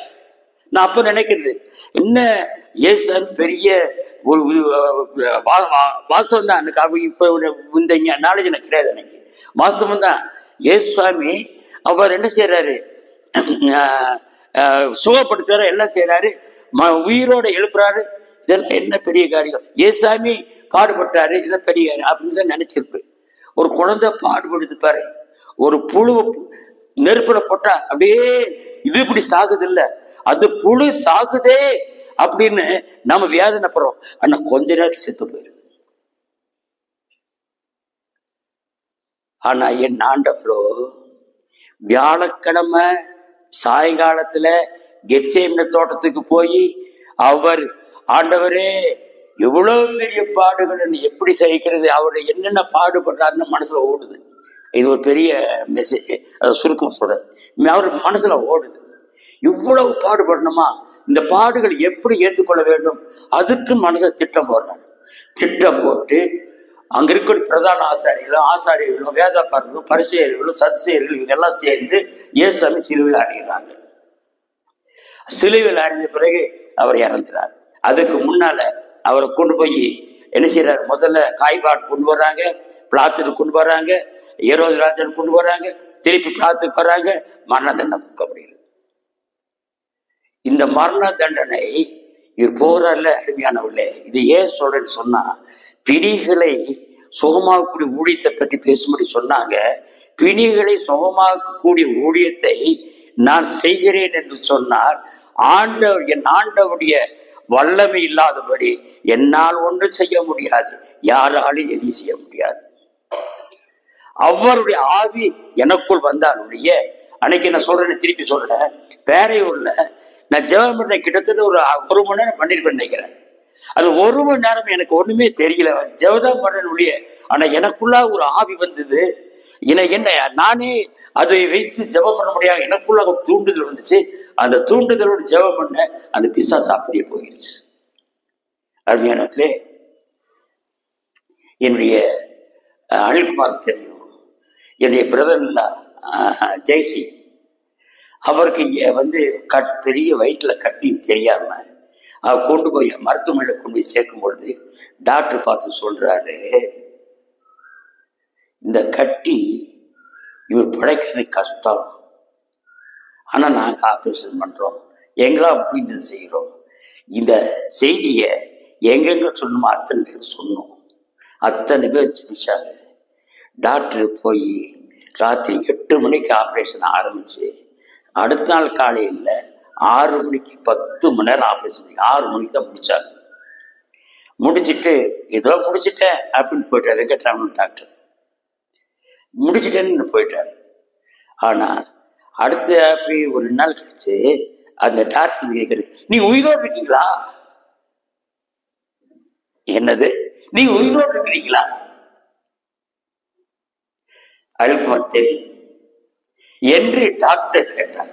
நான் அப்ப நினைக்கிறது என்ன, ஏசன் பெரிய ஒரு வாஸ்தவம் தான். இப்ப இந்த நாலேஜ் எனக்கு கிடையாது. எனக்கு வாஸ்தவம் தான். ஏசுவாமி அவர் என்ன செய்யறாரு? சுகப்படுத்துற, என்ன செய்யறாரு? உயிரோட எழுப்புறாரு. இதெல்லாம் என்ன பெரிய காரியம்? ஏசாமி பாடுபட்டாரு, இதெல்லாம் பெரிய காரியம் அப்படின்னு தான் நினைச்சிருப்பேன். ஒரு குழந்தை பாடுபடுது பாரு, ஒரு புழு நெருப்புல போட்டா அப்படியே இது இப்படி சாகுது இல்ல, அது புழு சாகுதே அப்படின்னு நம்ம வேதனைப்படுறோம். ஆனா கொஞ்ச நேரத்தில் செத்து போயிருது. ஆனா என் ஆண்டவரோ வியாழக்கிழமை சாயங்காலத்துல கெத்சேமனே தோட்டத்துக்கு போய் அவர், ஆண்டவரே எவ்வளவு பெரிய பாடுகள் எப்படி சகிக்கிறது, அவருடைய என்னென்ன பாடுபடுறாருன்னு மனசுல ஓடுது. இது ஒரு பெரிய மெசேஜ், அதை சுருக்கம் சொல்றேன். அவர் மனசுல ஓடுது, இவ்வளவு பாடுபடணுமா, இந்த பாடுகள் எப்படி ஏற்றுக்கொள்ள வேண்டும், அதுக்கு மனசுல திட்டம் போடுறாரு. திட்டம் போட்டு அங்க இருக்கிற பிரதான ஆசாரியர்களும் வேதப்பாரர்களும் பரிசேயர்களும் சதுசேயர்களும் இவங்கெல்லாம் சேர்ந்து இயேசுவை சிலுவையில் அடைகிறாங்க. சிலுவையில் அடைந்த பிறகு அவர் இறந்துறார். அதுக்கு முன்னால அவரை கொண்டு போய் என்ன செய்யறாரு? முதல்ல காய்பாட் கொண்டு வர்றாங்க, பிளாத்துக்கு கொண்டு வர்றாங்க, ஏரோது ராஜன் கொண்டு வர்றாங்க, திருப்பி பிளாத்துக்கு வர்றாங்க, மரண தண்டனை கொடுக்கப்படுகிறது. இந்த மரண தண்டனை இவர் போறல்ல. அருமையானவர்களே, இது ஏன் சொல்றேன்னு சொன்னா, பிணிகளை சுகமாக்கக்கூடிய ஊழியத்தை பற்றி பேசும்படி சொன்னாங்க. பிணிகளை சுகமாக்கக்கூடிய ஊழியத்தை நான் செய்கிறேன் என்று சொன்னார். என் ஆண்டவருடைய வல்லமை இல்லாதபடி என்னால் ஒன்று செய்ய முடியாது, யாராலும் எதையும் செய்ய முடியாது. அவருடைய ஆவி எனக்குள் வந்தாலுடைய, அன்னைக்கு நான் சொல்றேன்னு திருப்பி சொல்றேன், பேரையூர்ல நான் ஜெபம் பண்ண கிட்டத்தட்ட ஒரு 1 மணி நேரம் பண்ணிருப்பேன் நினைக்கிறேன். அது 1 மணி நேரம் எனக்கு ஒண்ணுமே தெரியல, ஜெபம் பண்ணனுடைய. ஆனா எனக்குள்ள ஒரு ஆவி வந்தது. என்ன நானே அதை வைத்து ஜெபம் பண்ண முடியாது, எனக்குள்ள ஒரு தூண்டுதல் வந்துச்சு. அந்த தூண்டுதலோடு ஜெபம் பண்ண அந்த பிசாசு அப்படியே போயிடுச்சு. அருமையானே, என்னுடைய அனில்குமார் தெரியும், என்னுடைய பிரதர் ஜெய்சி, அவருக்கு இங்க பெரிய வயிற்றுல கட்டி தெரியாம அவர் கொண்டு போய் மருத்துவமனையில கொண்டு போய் சேர்க்கும் பொழுது டாக்டர் பார்த்து சொல்றாரு, இந்த கட்டி இவர் பிழைக்கிறது கஷ்டம், ஆனா நாங்க ஆபரேஷன் பண்றோம், எங்களா முடிந்தது செய்யறோம். இந்த செய்தியை எங்கெங்க சொல்லணுமோ அத்தனை பேர் சொன்னோம். அத்தனை பேர் ஜெபிச்சாங்க. டாக்டர் போய் ராத்திரி 8 மணிக்கு ஆப்ரேஷன் ஆரம்பிச்சு அடுத்த நாள் காலையில் 6 மணிக்கு 10 மணி நேரம் ஆப்ரேஷன் 6 மணிக்கு தான் முடிச்சாங்க. முடிச்சுட்டு ஏதோ முடிச்சுட்டேன் அப்படின்னு போயிட்டார் வெங்கட்ராமன் டாக்டர். முடிச்சுட்டேன்னு போயிட்டார். ஆனா அடுத்த அப்படி ஒரு 2 நாள் கழிச்சு அந்த டாக்டர் கேட்குறது, நீ உயிரோடு இருக்கீங்களா? என்னது, நீங்க உயிரோடு இருக்கிறீங்களா? அழுப்பத்தில் என்று டாக்டர் கேட்டார்.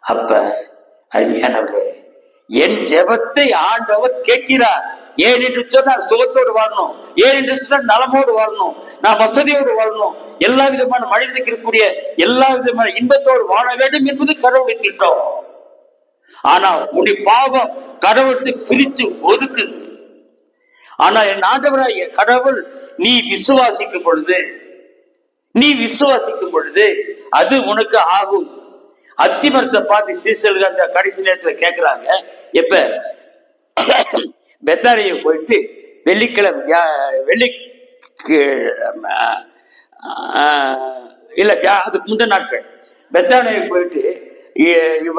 அப்ப அருமையானவர்களே, என் ஜெபத்தை ஆண்டவர் கேட்கிறார். ஏன் என்று சொன்னால் சுகத்தோடு வாழணும், ஏன் என்று சொன்னால் நலமோடு வாழணும், நான் வசதியோடு வாழணும், எல்லா விதமான மனிதனுக்கு இருக்கக்கூடிய எல்லா விதமான இன்பத்தோடு வாழ வேண்டும் என்பது கடவுளுடைய திட்டம். ஆனா உன்னுடைய பாவம் கடவுளத்தை பிரித்து ஒதுக்குது. ஆனா என் ஆண்டவராகிய கடவுள் நீ விசுவாசிக்கும் பொழுது அது உனக்கு ஆகும். அத்திமரத்தை பார்த்து சீசர்கள் அந்த கடைசி நேரத்தில் கேட்கிறாங்க. எப்ப பெத்தானியை போயிட்டு வெள்ளிக்கிழமை அதுக்கு முந்தின நாட்கள் பெத்தானியை போயிட்டு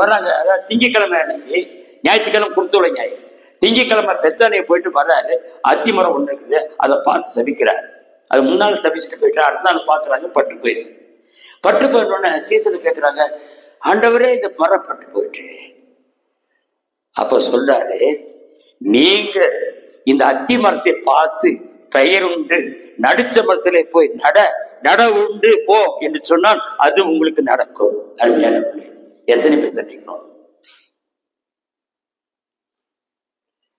வர்றாங்க. அதாவது திங்கக்கிழமை அன்னைக்கு, ஞாயிற்றுக்கிழமை குருத்தோலை ஞாயிறு, திங்கக்கிழமை பெத்தானியை போயிட்டு வர்றாரு. அத்திமரம் ஒன்று இருக்குது, அதை பார்த்து சபிக்கிறாரு. அது முன்னாள் சபிச்சுட்டு போயிட்டு அடுத்த நாள் பார்க்குறாங்க, பட்டு போயிடுது. பட்டு போயிட்டோன்னே சீசன் கேட்குறாங்க, ஆண்டவரே இந்த மரம் பட்டு போயிட்டு. அப்ப சொல்றாரு, நீங்க இந்த அத்தி மரத்தை பார்த்து பெயர் உண்டு நடுச்ச மரத்திலே போய் நட உண்டு போ என்று சொன்னால் அது உங்களுக்கு நடக்கும். அருமையான எத்தனை பேர் தண்டிக்கணும்?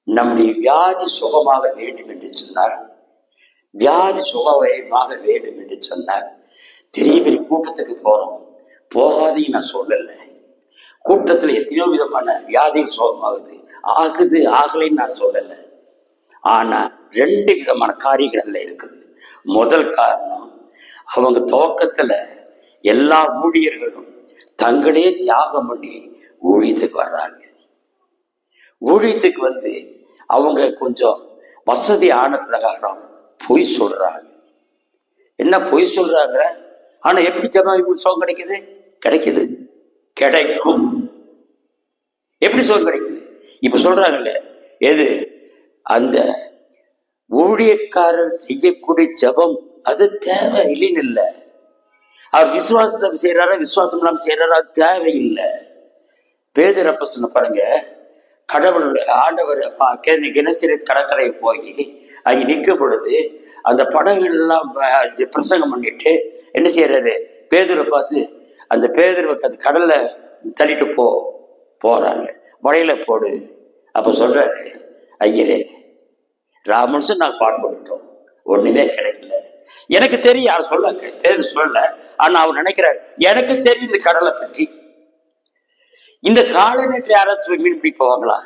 நம்முடைய வியாதி சுகமாக வேண்டும் என்று சொன்னார், வியாதி சுகமாக வேண்டும் என்று சொன்னார். பெரிய பெரிய கூட்டத்துக்கு போறோம், போகாதீங்க நான் சொல்லல. கூட்டத்துல எத்தனையோ விதமான வியாதிகள் சுகமாகுது, ஆகலைன்னு நான் சொல்லல. ஆனா 2 விதமான காரியங்கள் இருக்குது. முதல் காரணம், அவங்க துவக்கத்துல எல்லா ஊழியர்களும் தங்களே தியாகம் பண்ணி ஊழியத்துக்கு வர்றாங்க. ஊழியத்துக்கு வந்து அவங்க கொஞ்சம் வசதி ஆன பிரகாரம் பொய் சொல்றாங்க. என்ன பொய் சொல்றாங்க? ஆனா எப்படி ஜனம் சுகம் கிடைக்கும்? எப்படி சுகம் கிடைக்குது? இப்ப சொல்றாங்கல்ல, எது அந்த ஊழியக்காரர் செய்யக்கூடிய ஜபம் அது தேவை இல்லைன்னு இல்லை. அவர் விசுவாசத்தை செய்யறாரா விசுவாசம் இல்லாம செய்யறாரா அது தேவையில்லை. பேதுரு அப்போஸ்தலனை பாருங்க, கடவுள் ஆண்டவர் கெனசரேத் கடற்கரையை போய் அங்க நிற்கும் பொழுது அந்த படகுகள் எல்லாம் பிரசங்கம் பண்ணிட்டு என்ன செய்யறாரு, பேதுரை பார்த்து அந்த பேதுருவை அந்த கடல்ல தள்ளிட்டு போறாங்க, மழையில போடு. அப்ப சொல்றாரு, ஐயரே ராமனும் நான் பாடுபட்டுட்டோம், ஒண்ணுமே கிடைக்கல. எனக்கு தெரியும், யார் சொல்ல பேர் சொல்லல, ஆனா அவர் நினைக்கிறாரு எனக்கு தெரியும் இந்த கடலை பற்றி. இந்த காலை நேரத்தில் யாராச்சும் மீன் பிடிக்க போவாங்களா?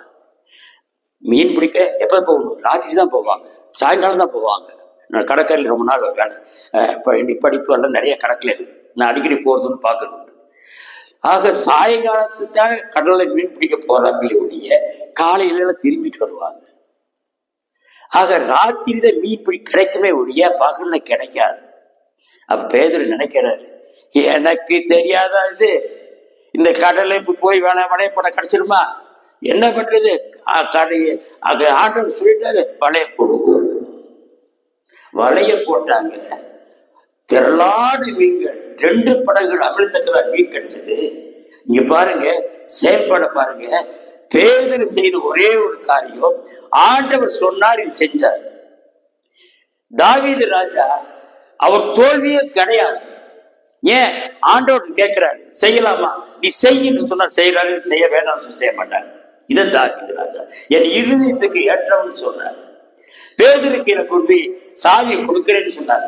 மீன் பிடிக்க எப்ப போகணும்? ராத்திரி தான் போவாங்க, சாயங்காலம் தான் போவாங்க. நான் கடற்கரையில் ரொம்ப நாள் வேலை படிப்பு எல்லாம் நிறைய கடற்கரை இருக்குது, நான் அடிக்கடி போறதுன்னு பார்க்கறது உண்டு. ஆக சாயங்காலத்துக்கு தான் கடலை மீன் பிடிக்க போறாங்களே ஒழிய காலையில திரும்பிட்டு வருவாங்க. ஆக ராத்திரி தான் மீன் பிடி கிடைக்குமே ஒழிய பகல்ல கிடைக்காது. அப்ப பேதுரு நினைக்கிறாரு, எனக்கு தெரியாதா இது, இந்த கடலை போய் வளையப்பட கிடைச்சிருமா? என்ன பண்றது? ஆண்டவர் சொல்லிட்டாரு, வளைய போடுவோம். வளைய போட்டாங்க, திரளாடு மீன்கள், 2 படகுகள் அமிழ்த்தக்கதா மீன் கிடைச்சது. இங்க பாருங்க, செயல்பட பாருங்க. பேதுரு செய்த ஒரே ஒரு காரியம், ஆண்டவர் சொன்னார், இது செஞ்சார். தாவீது ராஜா அவர் தோல்வியே கிடையாது. ஏன்? ஆண்டவர் கேட்கிறாரு, செய்யலாமா? நீ செய்ய சொன்னார், செய்யறாரு. செய்ய வேண்டாம் செய்ய மாட்டார். இதை தாவீது ராஜா என் இருதயத்துக்கு ஏற்றவன் சொன்னார். பேதுருக்கு எனக்கு கொண்டு சாவியை கொடுக்கிறேன்னு சொன்னார்,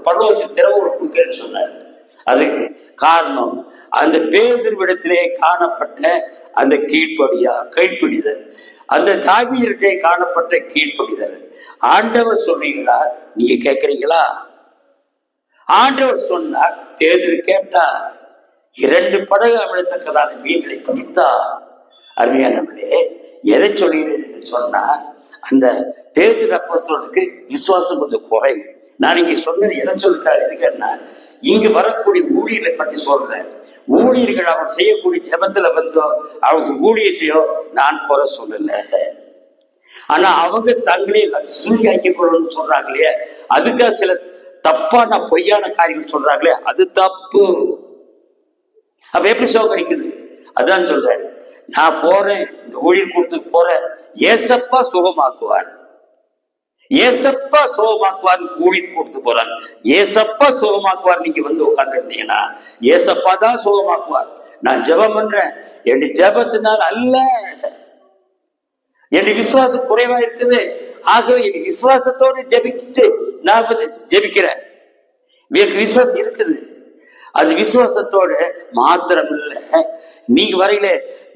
பரலோகத்தில் திறவுகளை கொடுக்கிறேன்னு சொன்னார். அதுக்கு காரணம் அந்த பேதுருவிடத்திலே காணப்பட்ட அந்த கைப்பிடிதல். அந்த தாவீதிலே காணப்பட்ட கீழ்ப்படிதல். ஆண்டவர் சொல்லுகிறார், நீங்க கேட்கிறீங்களா? ஆண்டவர் சொன்னார், பேதுரு கேட்டார். 2 படகு அமிழத்தக்கதான மீன்களை பிடித்தார். அருமையானவர்களே, எதை சொல்கிறேன் என்று சொன்னார், அந்த பேதுரு அப்போஸ்தலனுக்கு விசுவாசம் கொஞ்சம் குறைவு. நான் இங்க சொன்னது எதை சொல்லிட்டார் எதுக்குன்னா, இங்கு வரக்கூடிய ஊழியர்களை பற்றி சொல்றேன். ஊழியர்கள் அவர் செய்யக்கூடிய ஜெபத்துல வந்தோ அவர் ஊழியத்தையோ நான் குறை சொல்லல. ஆனா அவங்க தங்களே லட்சுமி ஆக்கிக்கொள்ளணும்னு சொல்றாங்க இல்லையா, அதுக்காக சில தப்பான பொய்யான காரியங்கள் சொல்றாங்களே, அது தப்பு. அப்ப எப்படி சோகரிக்குது? அதான் சொல்றாரு, நான் போறேன், இந்த ஊழியர் கூட்டத்துக்கு போறேன், ஏசப்பா சுகமாக்குவார், ஏசப்பா சுகமாக்குவார். கூலி கொடுத்து போறாங்க, ஏசப்பா சுகமாக்குவார். நீங்க வந்து உட்கார்ந்து இருந்தீங்கன்னா ஏசப்பா தான் சுகமாக்குவார். நான் ஜெபம் பண்றேன், என் ஜெபத்தினால் அல்ல, என் விசுவாசம் குறைவா இருக்குது. ஆகவே என் விசுவாசத்தோடு ஜெபிச்சுட்டு நான் வந்து ஜெபிக்கிறேன். எனக்கு விசுவாசம் இருக்குது, அது விசுவாசத்தோட மாத்திரம் இல்லை. நீங்க வரையில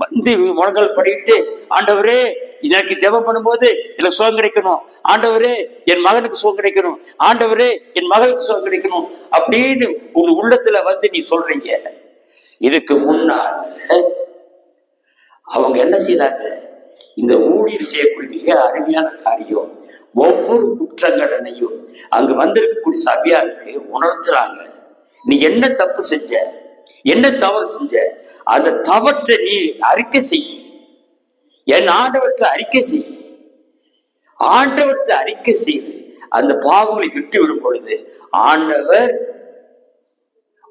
வந்து முழங்கல் படிக்கிட்டு, ஆண்டவரே எனக்கு ஜெபம் பண்ணும்போது எனக்கு சுகம் கிடைக்கணும், ஆண்டவரே என் மகனுக்கு சுகம் கிடைக்கணும், ஆண்டவரே என் மகளுக்கு சுகம் கிடைக்கணும் அப்படின்னு உங்க உள்ளத்துல வந்து நீ சொல்றீங்க. இதுக்கு முன்னால அவங்க என்ன செய்தாங்க? இந்த ஊழியர் செய்யக்கூடிய மிக அருமையான காரியம், ஒவ்வொரு குற்றங்களையும் அங்கு வந்திருக்கக்கூடிய சபையாருக்கு உணர்த்துறாங்க. நீ என்ன தப்பு செஞ்ச, என்ன தவறு செஞ்ச, அந்த தவற்றை நீ அறிக்கை செய்ய, என் ஆண்டவருக்கு அறிக்கை செய்ய. ஆண்டவருக்கு அறிக்கை செய்து அந்த பாவங்களை விட்டு விடும் பொழுது ஆண்டவர்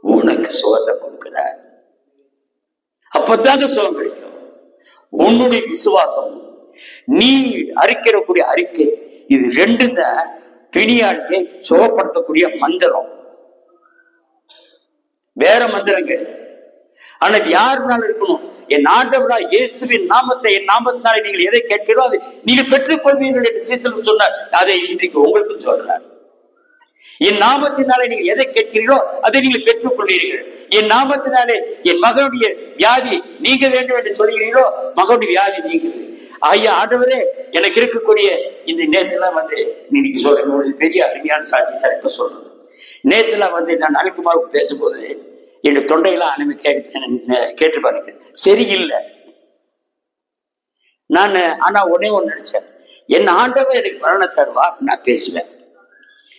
உனக்கு சுகத்தை கொடுக்கிறார். அப்பதாங்க சுகம் கிடைக்கும். உன்னுடைய விசுவாசம், நீ அறிக்கைக்கூடிய அறிக்கை, இது 2 தான் பிணியாளியை சுகப்படுத்தக்கூடிய மந்திரம். வேற மந்திரம் கிடையாது. ஆனா இது யாருனால இருக்கணும்? என் ஆண்டவராய் இயேசுவின் நாமத்தை, என் நாமத்தினாலே நீங்கள் எதை கேட்கிறோ அதை நீங்கள் பெற்றுக் கொள்வீர்கள் என்று சீசனுக்கு சொன்னார். அதை இன்றைக்கு உங்களுக்கும் சொல்றார். என் நாமத்தினாலே நீங்கள் எதை கேட்கிறீர்களோ அதை நீங்கள் பெற்றுக் கொள்வீர்கள். என் நாமத்தினாலே என் மகனுடைய வியாதி நீங்க வேண்டும் என்று சொல்கிறீர்களோ, மகனுடைய வியாதி நீங்குது. ஐயா ஆண்டவரே, எனக்கு இருக்கக்கூடிய இந்த நேரத்துல வந்து இன்னைக்கு சொல்றேன், பெரிய அருமையான சாட்சி தலைப்ப சொல்றேன். நேத்துல வந்து நான் அனில்குமாருக்கு பேசும்போது என் தொண்டையெல்லாம் அனுமதி கேட்டு பாருங்க, சரியில்லை. நான் ஆனா ஒன்னே ஒண்ணு நினைச்சேன், என் ஆண்டவர் எனக்கு மரண தருவார், நான் பேசுவேன்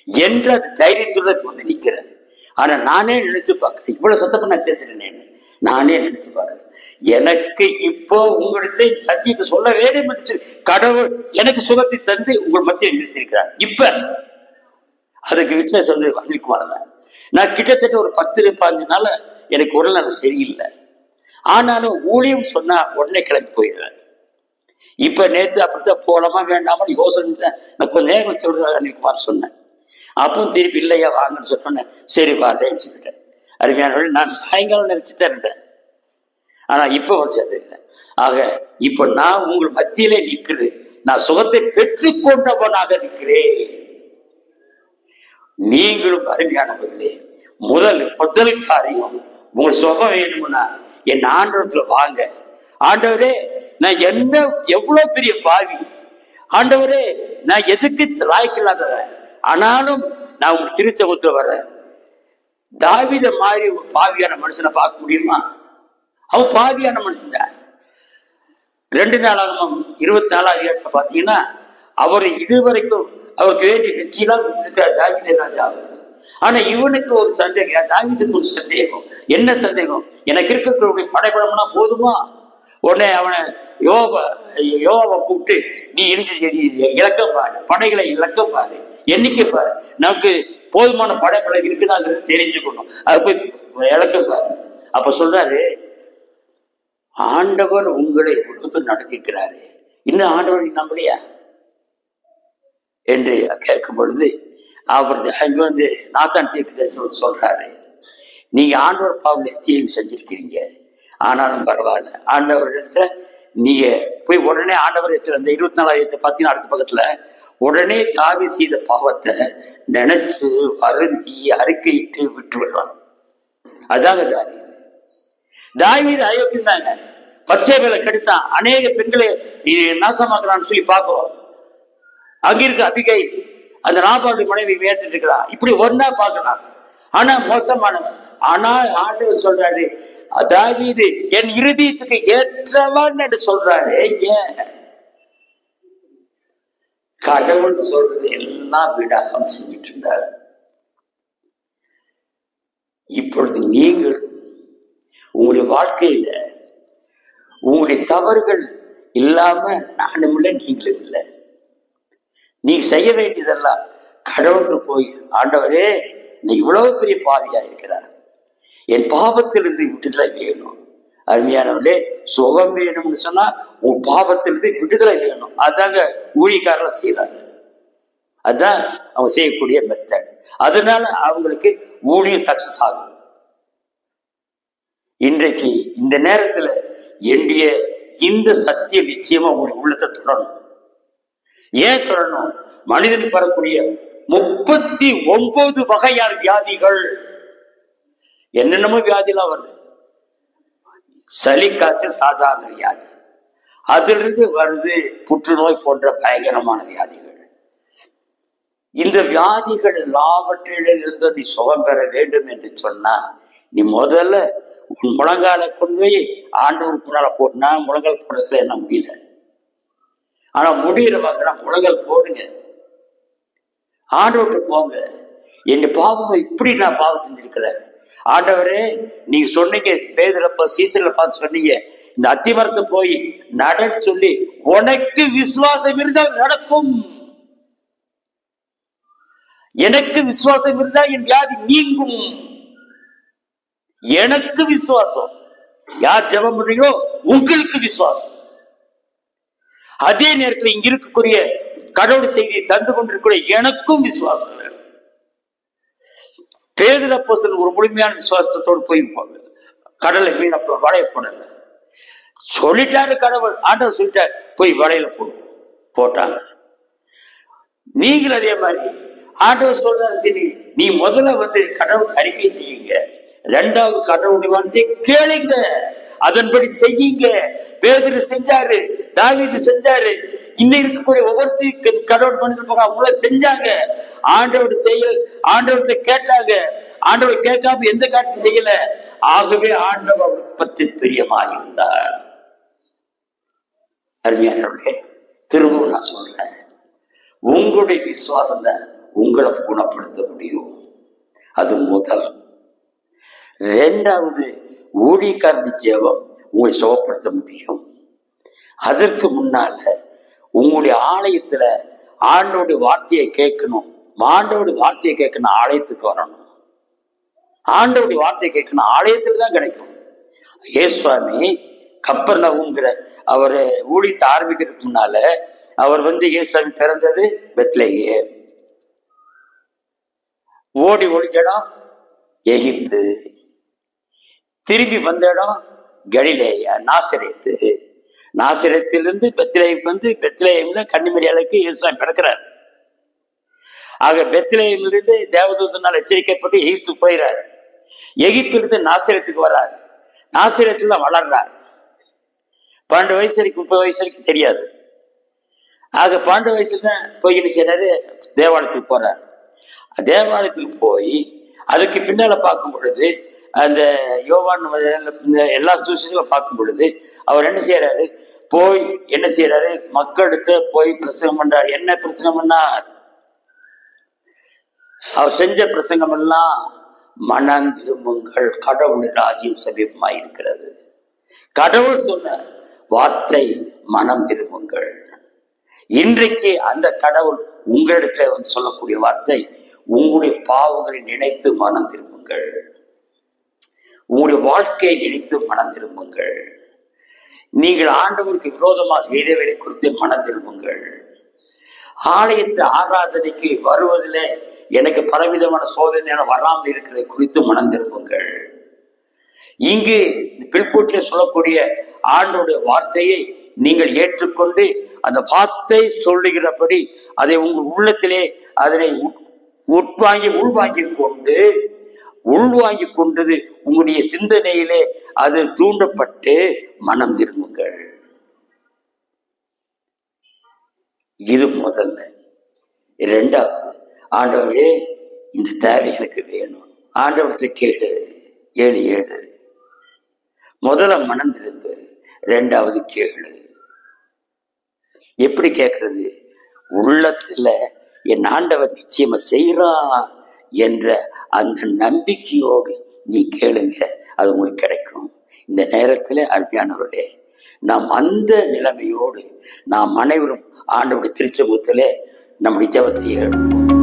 என்ற தைரியத்துல வந்து நிக்கிறேன். ஆனா நானே நினைச்சு பார்க்கிறேன், இவ்வளவு சத்தமா நான் பேசுறேன், நானே நினைச்சு பார்க்கிறேன், எனக்கு இப்போ உங்களிடத்தை சத்தியத்தை சொல்ல வேண்டும் என்று கடவுள் எனக்கு சுகத்தை தந்து உங்கள் மத்தியில் நிறுத்திருக்கிறார். இப்ப அதுக்கு விட்னஸ் வந்து அனில்குமார் தான். நான் கிட்டத்தட்ட ஒரு 10-15 நாள் எனக்கு உடல்நல சரியில்லை. ஆனாலும் ஊழியம் சொன்னா உடனே கிளம்பி போயிடுறேன். இப்ப நேற்று அப்படித்தான் போலாமா வேண்டாமா யோசனை தான். நான் கொஞ்சம் நேரம் சொல்றேன் அனில்குமார் சொன்னேன். அப்பவும் திருப்பி இல்லையா வாங்கன்னு சொன்னேன். சரி வரேன்னு சொல்லிட்டேன். அருமையானவர்கள், நான் சாயங்காலம் நினைச்சுதான் இருந்தேன். ஆனா இப்ப சரியில்லை. ஆக இப்ப நான் உங்கள் மத்தியிலே நிற்கிறது, நான் சுகத்தை பெற்றுக்கொண்டவனாக நிற்கிறேன். நீங்களும் அருமையானவர்களே, முதல் காரியம், உங்களுக்கு சுகம் வேணும்னா என் ஆண்டவரத்துல வாங்க. ஆண்டவரே, நான் என்ன எவ்வளவு பெரிய பாவி, ஆண்டவரே நான் எதுக்கு லாய்க்கில்லாதவன், ஆனாலும் நான் உங்க திருச்சபத்துல வர்றேன். தாவீத மாதிரி ஒரு பாவியான மனுஷனை பார்க்க முடியுமா? அவன் பாவியான மனுஷன் தான். 2 நாளாகவும் 24 அதிகாரத்தை பார்த்தீங்கன்னா, அவர் இதுவரைக்கும் அவருக்கு வேண்டிய வெற்றியெல்லாம் கொடுத்திருக்கிறார் தாவீது ராஜாவுக்கு. ஆனா இவனுக்கு ஒரு சந்தேகம், தாவீதுக்கு ஒரு சந்தேகம். என்ன சந்தேகம்? எனக்கு இருக்கக்கூடிய படைபலம்னா போதுமா? உடனே அவனை யோவாவை கூப்பிட்டு, நீ இலக்கம் பாரு, படைகளை இலக்கம் பாரு, எண்ணிக்கை பாரு, நமக்கு போதுமான படைப்படை இருக்குதாங்கிறது தெரிஞ்சுக்கணும், அது போய் இலக்கம் பாரு. அப்ப சொல்றாரு, ஆண்டவர் உங்களை உலகத்தை நடத்திக்கிறாரு, இன்னும் ஆண்டவர் நம்பலையா என்று கேட்கும் பொழுது அவர் அங்க வந்து நாத்தான் தீர்க்கதரிசி சொல்றாரு, நீங்க ஆண்டவர் பாவங்களை தீங்கு செஞ்சிருக்கிறீங்க, ஆனாலும் பரவாயில்ல, ஆண்டவர் இடத்துல நீங்க போய் உடனே ஆண்டவர் அந்த 24 பார்த்தீங்கன்னா அடுத்த பக்கத்துல உடனே தாவீது செய்த பாவத்தை நினைச்சு வருந்தி அறிக்கையிட்டு விட்டு விடுறாங்க. அதாங்க தாவீது. அயோக்கியம் தாங்க, பத்சேபேல கெடுத்தான், அநேக பெண்களை நாசமாக்குறான்னு சொல்லி பார்க்கிறோம். அங்க இருக்க அபிகை அந்த நாபாலுடைய மனைவி வேர்த்துட்டு இருக்கிறான். இப்படி ஒன்னா பார்க்கலாம். ஆனா மோசமானவன். ஆனா ஆண்டவர் சொல்றாரு, தாவீது என் இருதயத்துக்கு ஏற்றவன் என்று சொல்றாரு. ஏன்? கடவுள் சொல்றது எல்லாம் விடாம செஞ்சுட்டு இருந்தார். இப்பொழுது நீங்கள் உங்களுடைய வாழ்க்கையில உங்களுடைய தவறுகள் இல்லாம நானும் இல்லை, நீங்களும் இல்லை. நீ செய்ய வேண்டியதெல்லாம் கடவுளுக்கு போய், ஆண்டவரே நீ இவ்வளவு பெரிய பாவியா இருக்கிறார், என் பாவத்திலிருந்து விடுதலை வேணும். அருமையானவர்களே, சுகம் வேணும்னு சொன்னா உன் பாவத்திலிருந்து விடுதலை வேணும். அதாங்க ஊழியக்காரர்கள் செய்யறாங்க. அதுதான் அவங்க செய்யக்கூடிய மெத்தட். அதனால அவங்களுக்கு ஊழியம் சக்சஸ் ஆகும். இன்றைக்கு இந்த நேரத்துல என்னுடைய இந்த சத்தியம் நிச்சயமா உங்களுடைய உள்ளத்தை தொடரணும். ஏன் தொடரணும்? மனிதனுக்கு வரக்கூடிய 39 வகையான வியாதிகள், என்னென்னமோ வியாதிலாம் வருது. சளி காய்ச்சல் சாதாரண வியாதி, அதிலிருந்து வருது புற்றுநோய் போன்ற பயங்கரமான வியாதிகள். இந்த வியாதிகள் எல்லாவற்றிலிருந்து நீ சுகம் பெற வேண்டும் என்று சொன்னா, நீ முதல்ல உன் முழங்கால கொண்டு போய் ஆண்டவருக்கு முன்னால போட்டுனா, முழங்கால் போடுறதுல என்ன முடியல. ஆனா முடிகிறவங்க முழங்கால் போடுங்க, ஆண்டவருக்கு போங்க. என் பாவம் இப்படி நான் பாவம் செஞ்சிருக்கிறேன் ஆண்டவரே, நீங்க சொன்னீங்க பேதுல சீசன்ல பார்த்து சொன்னீங்க, இந்த அத்திமரத்தை போய் நடன்னு சொல்லி, உனக்கு விசுவாசம் இருந்தால் நடக்கும். எனக்கு விசுவாசம் இருந்தால் என் வியாதி நீங்கும். எனக்கு விசுவாசம். யார் ஜெபம் பண்றீங்களோ உங்களுக்கு விசுவாசம். அதே நேரத்தில் இங்க இருக்கக்கூடிய கடவுள் செய்தியை தந்து கொண்டிருக்கூடிய எனக்கும் விசுவாசம் வேணும். பேதுரு அப்போஸ்தலன் ஒரு முழுமையான விசுவாசத்தோடு போய் கடலை மீன வளைய போடல சொல்லிட்டாரு கடவுள். ஆண்டவர் சொல்லிட்டாரு, போய் வளையல போட்டாங்க. நீங்கள் அதே மாதிரி ஆண்டவர் சொல்றாரு, சரி நீ முதல்ல கடவுள் அறிக்கை செய்யுங்க, இரண்டாவது கடவுளுடைய வார்த்தையை கேளுங்க, அதன்படி செய்யுங்க. பேதுரு செஞ்சாரு, தாவீது செஞ்சாரு, இன்னும் இருக்கக்கூடிய ஒவ்வொருத்தையும் கடவுள் மனிதன் அவங்கள செஞ்சாங்க. ஆண்டவர் செய்ய ஆண்டவர்கிட்ட கேட்டாங்க. ஆண்டவர் கேட்காம எந்த காரியத்தை செய்யல. ஆகவே ஆண்டவர் பற்றி பிரியமாயிருந்தார். அருமையானவர்களே, திரும்பவும் நான் சொல்றேன், உங்களுடைய விசுவாசம் தான் உங்களை குணப்படுத்த முடியும். அது முதல். இரண்டாவது, ஊழியக்காரன் ஜெபம் உங்களை சுகப்படுத்த முடியும். அதற்கு முன்னால உங்களுடைய ஆலயத்துல ஆண்டோடைய வார்த்தையை கேட்கணும். ஆண்டோடைய வார்த்தையை கேட்கணும், ஆலயத்துக்கு வரணும். ஆண்டோடைய வார்த்தையை கேட்கணும், ஆலயத்துல தான் கிடைக்கும். இயேசுவாமி கப்பர்நகூம்ங்கிற அவரு ஊழியத்தை ஆரம்பிக்கிறதுக்கு முன்னால அவர் இயேசுவாமி பிறந்தது பெத்லகேம். ஓடி ஒளிஞ்ச இடம் எகிப்து, திரும்பி வந்த இடம் கலிலேயா, நாசரேத்து. நாசரேத்திலிருந்து பெத்லகேம் பெத்லகேம்ல கன்னிமரியாளுக்கு இயேசுவாமி பிறக்கிறார். ஆக பெத்லகேமிலிருந்து தேவதூதனால் எச்சரிக்கப்பட்டு எகிப்து போயிறார். எகிப்திலிருந்து நாசரேத்துக்கு வர்றார். நாசரேத்துல வளர்றார். 12 வயசு வரைக்கும் 30 வயசு வரைக்கும் தெரியாது. ஆக 12 வயசுல தான் போய் என்ன செய்யறாரு, தேவாலயத்துக்கு போறார். தேவாலயத்துக்கு போய் அதுக்கு பின்னால பார்க்கும் பொழுது, அந்த யோவான் எல்லா சுவிசேஷங்களும் பார்க்கும் பொழுது அவர் என்ன செய்யறாரு, போய் என்ன செய்யறாரு, மக்களுக்கு போய் பிரசங்கம் பண்றார். என்ன பிரசங்கம் பண்ணார்? அவர் செஞ்ச பிரசங்கம் எல்லாம் மனம் திரும்புங்கள், கடவுள் ராஜ்யம் சமீபமாய் இருக்கிறது. கடவுள் சொன்ன வார்த்தை மனம் திரும்புங்கள். இன்றைக்கு அந்த கடவுள் உங்களிடத்துல சொல்லக்கூடிய வார்த்தை, உங்களுடைய பாவங்களை நினைத்து மனம் திரும்புங்கள், உங்களுடைய வாழ்க்கையை நினைத்து மனம் திரும்புங்கள், நீங்கள் ஆண்டவருக்கு விரோதமாக செய்தவரை குறித்து மனம் திரும்புங்கள். ஆலயத்து ஆராதனைக்கு வருவதில் எனக்கு பலவிதமான சோதனை வராமல் இருக்கிறதை குறித்து மனம் திரும்புங்கள். இங்கு பில்பூட்டில சொல்லக்கூடிய ஆண்டவருடைய வார்த்தையை நீங்கள் ஏற்றுக்கொண்டு அந்த வார்த்தை சொல்லுகிறபடி அதை உங்கள் உள்ளத்திலே அதனை உள்வாங்கி கொண்டு உள்வாங்கிக் கொண்டது உங்களுடைய சிந்தனையிலே அது தூண்டப்பட்டு மனம் திரும்புங்கள். இது முதல்ல. இரண்டாவது, ஆண்டவரே இந்த தேவை எனக்கு வேணும், ஆண்டவர்கிட்ட கேளு. 7:7 முதல்ல மனம் திரும்பு, இரண்டாவது கேளு. எப்படி கேட்கறது? உள்ளத்துல என் ஆண்டவர் நிச்சயமா செய்யறான் என்ற அந்த நம்பிக்கையோடு நீ கேளுங்க, அது உங்களுக்கு கிடைக்கும். இந்த நேரத்துல அருமையானவர்களே, நாம் அந்த நிலைமையோடு நாம் அனைவரும் ஆண்டவருடைய திருச்சமூகத்திலே நம்முடைய ஜெபத்தை எடுப்போம்.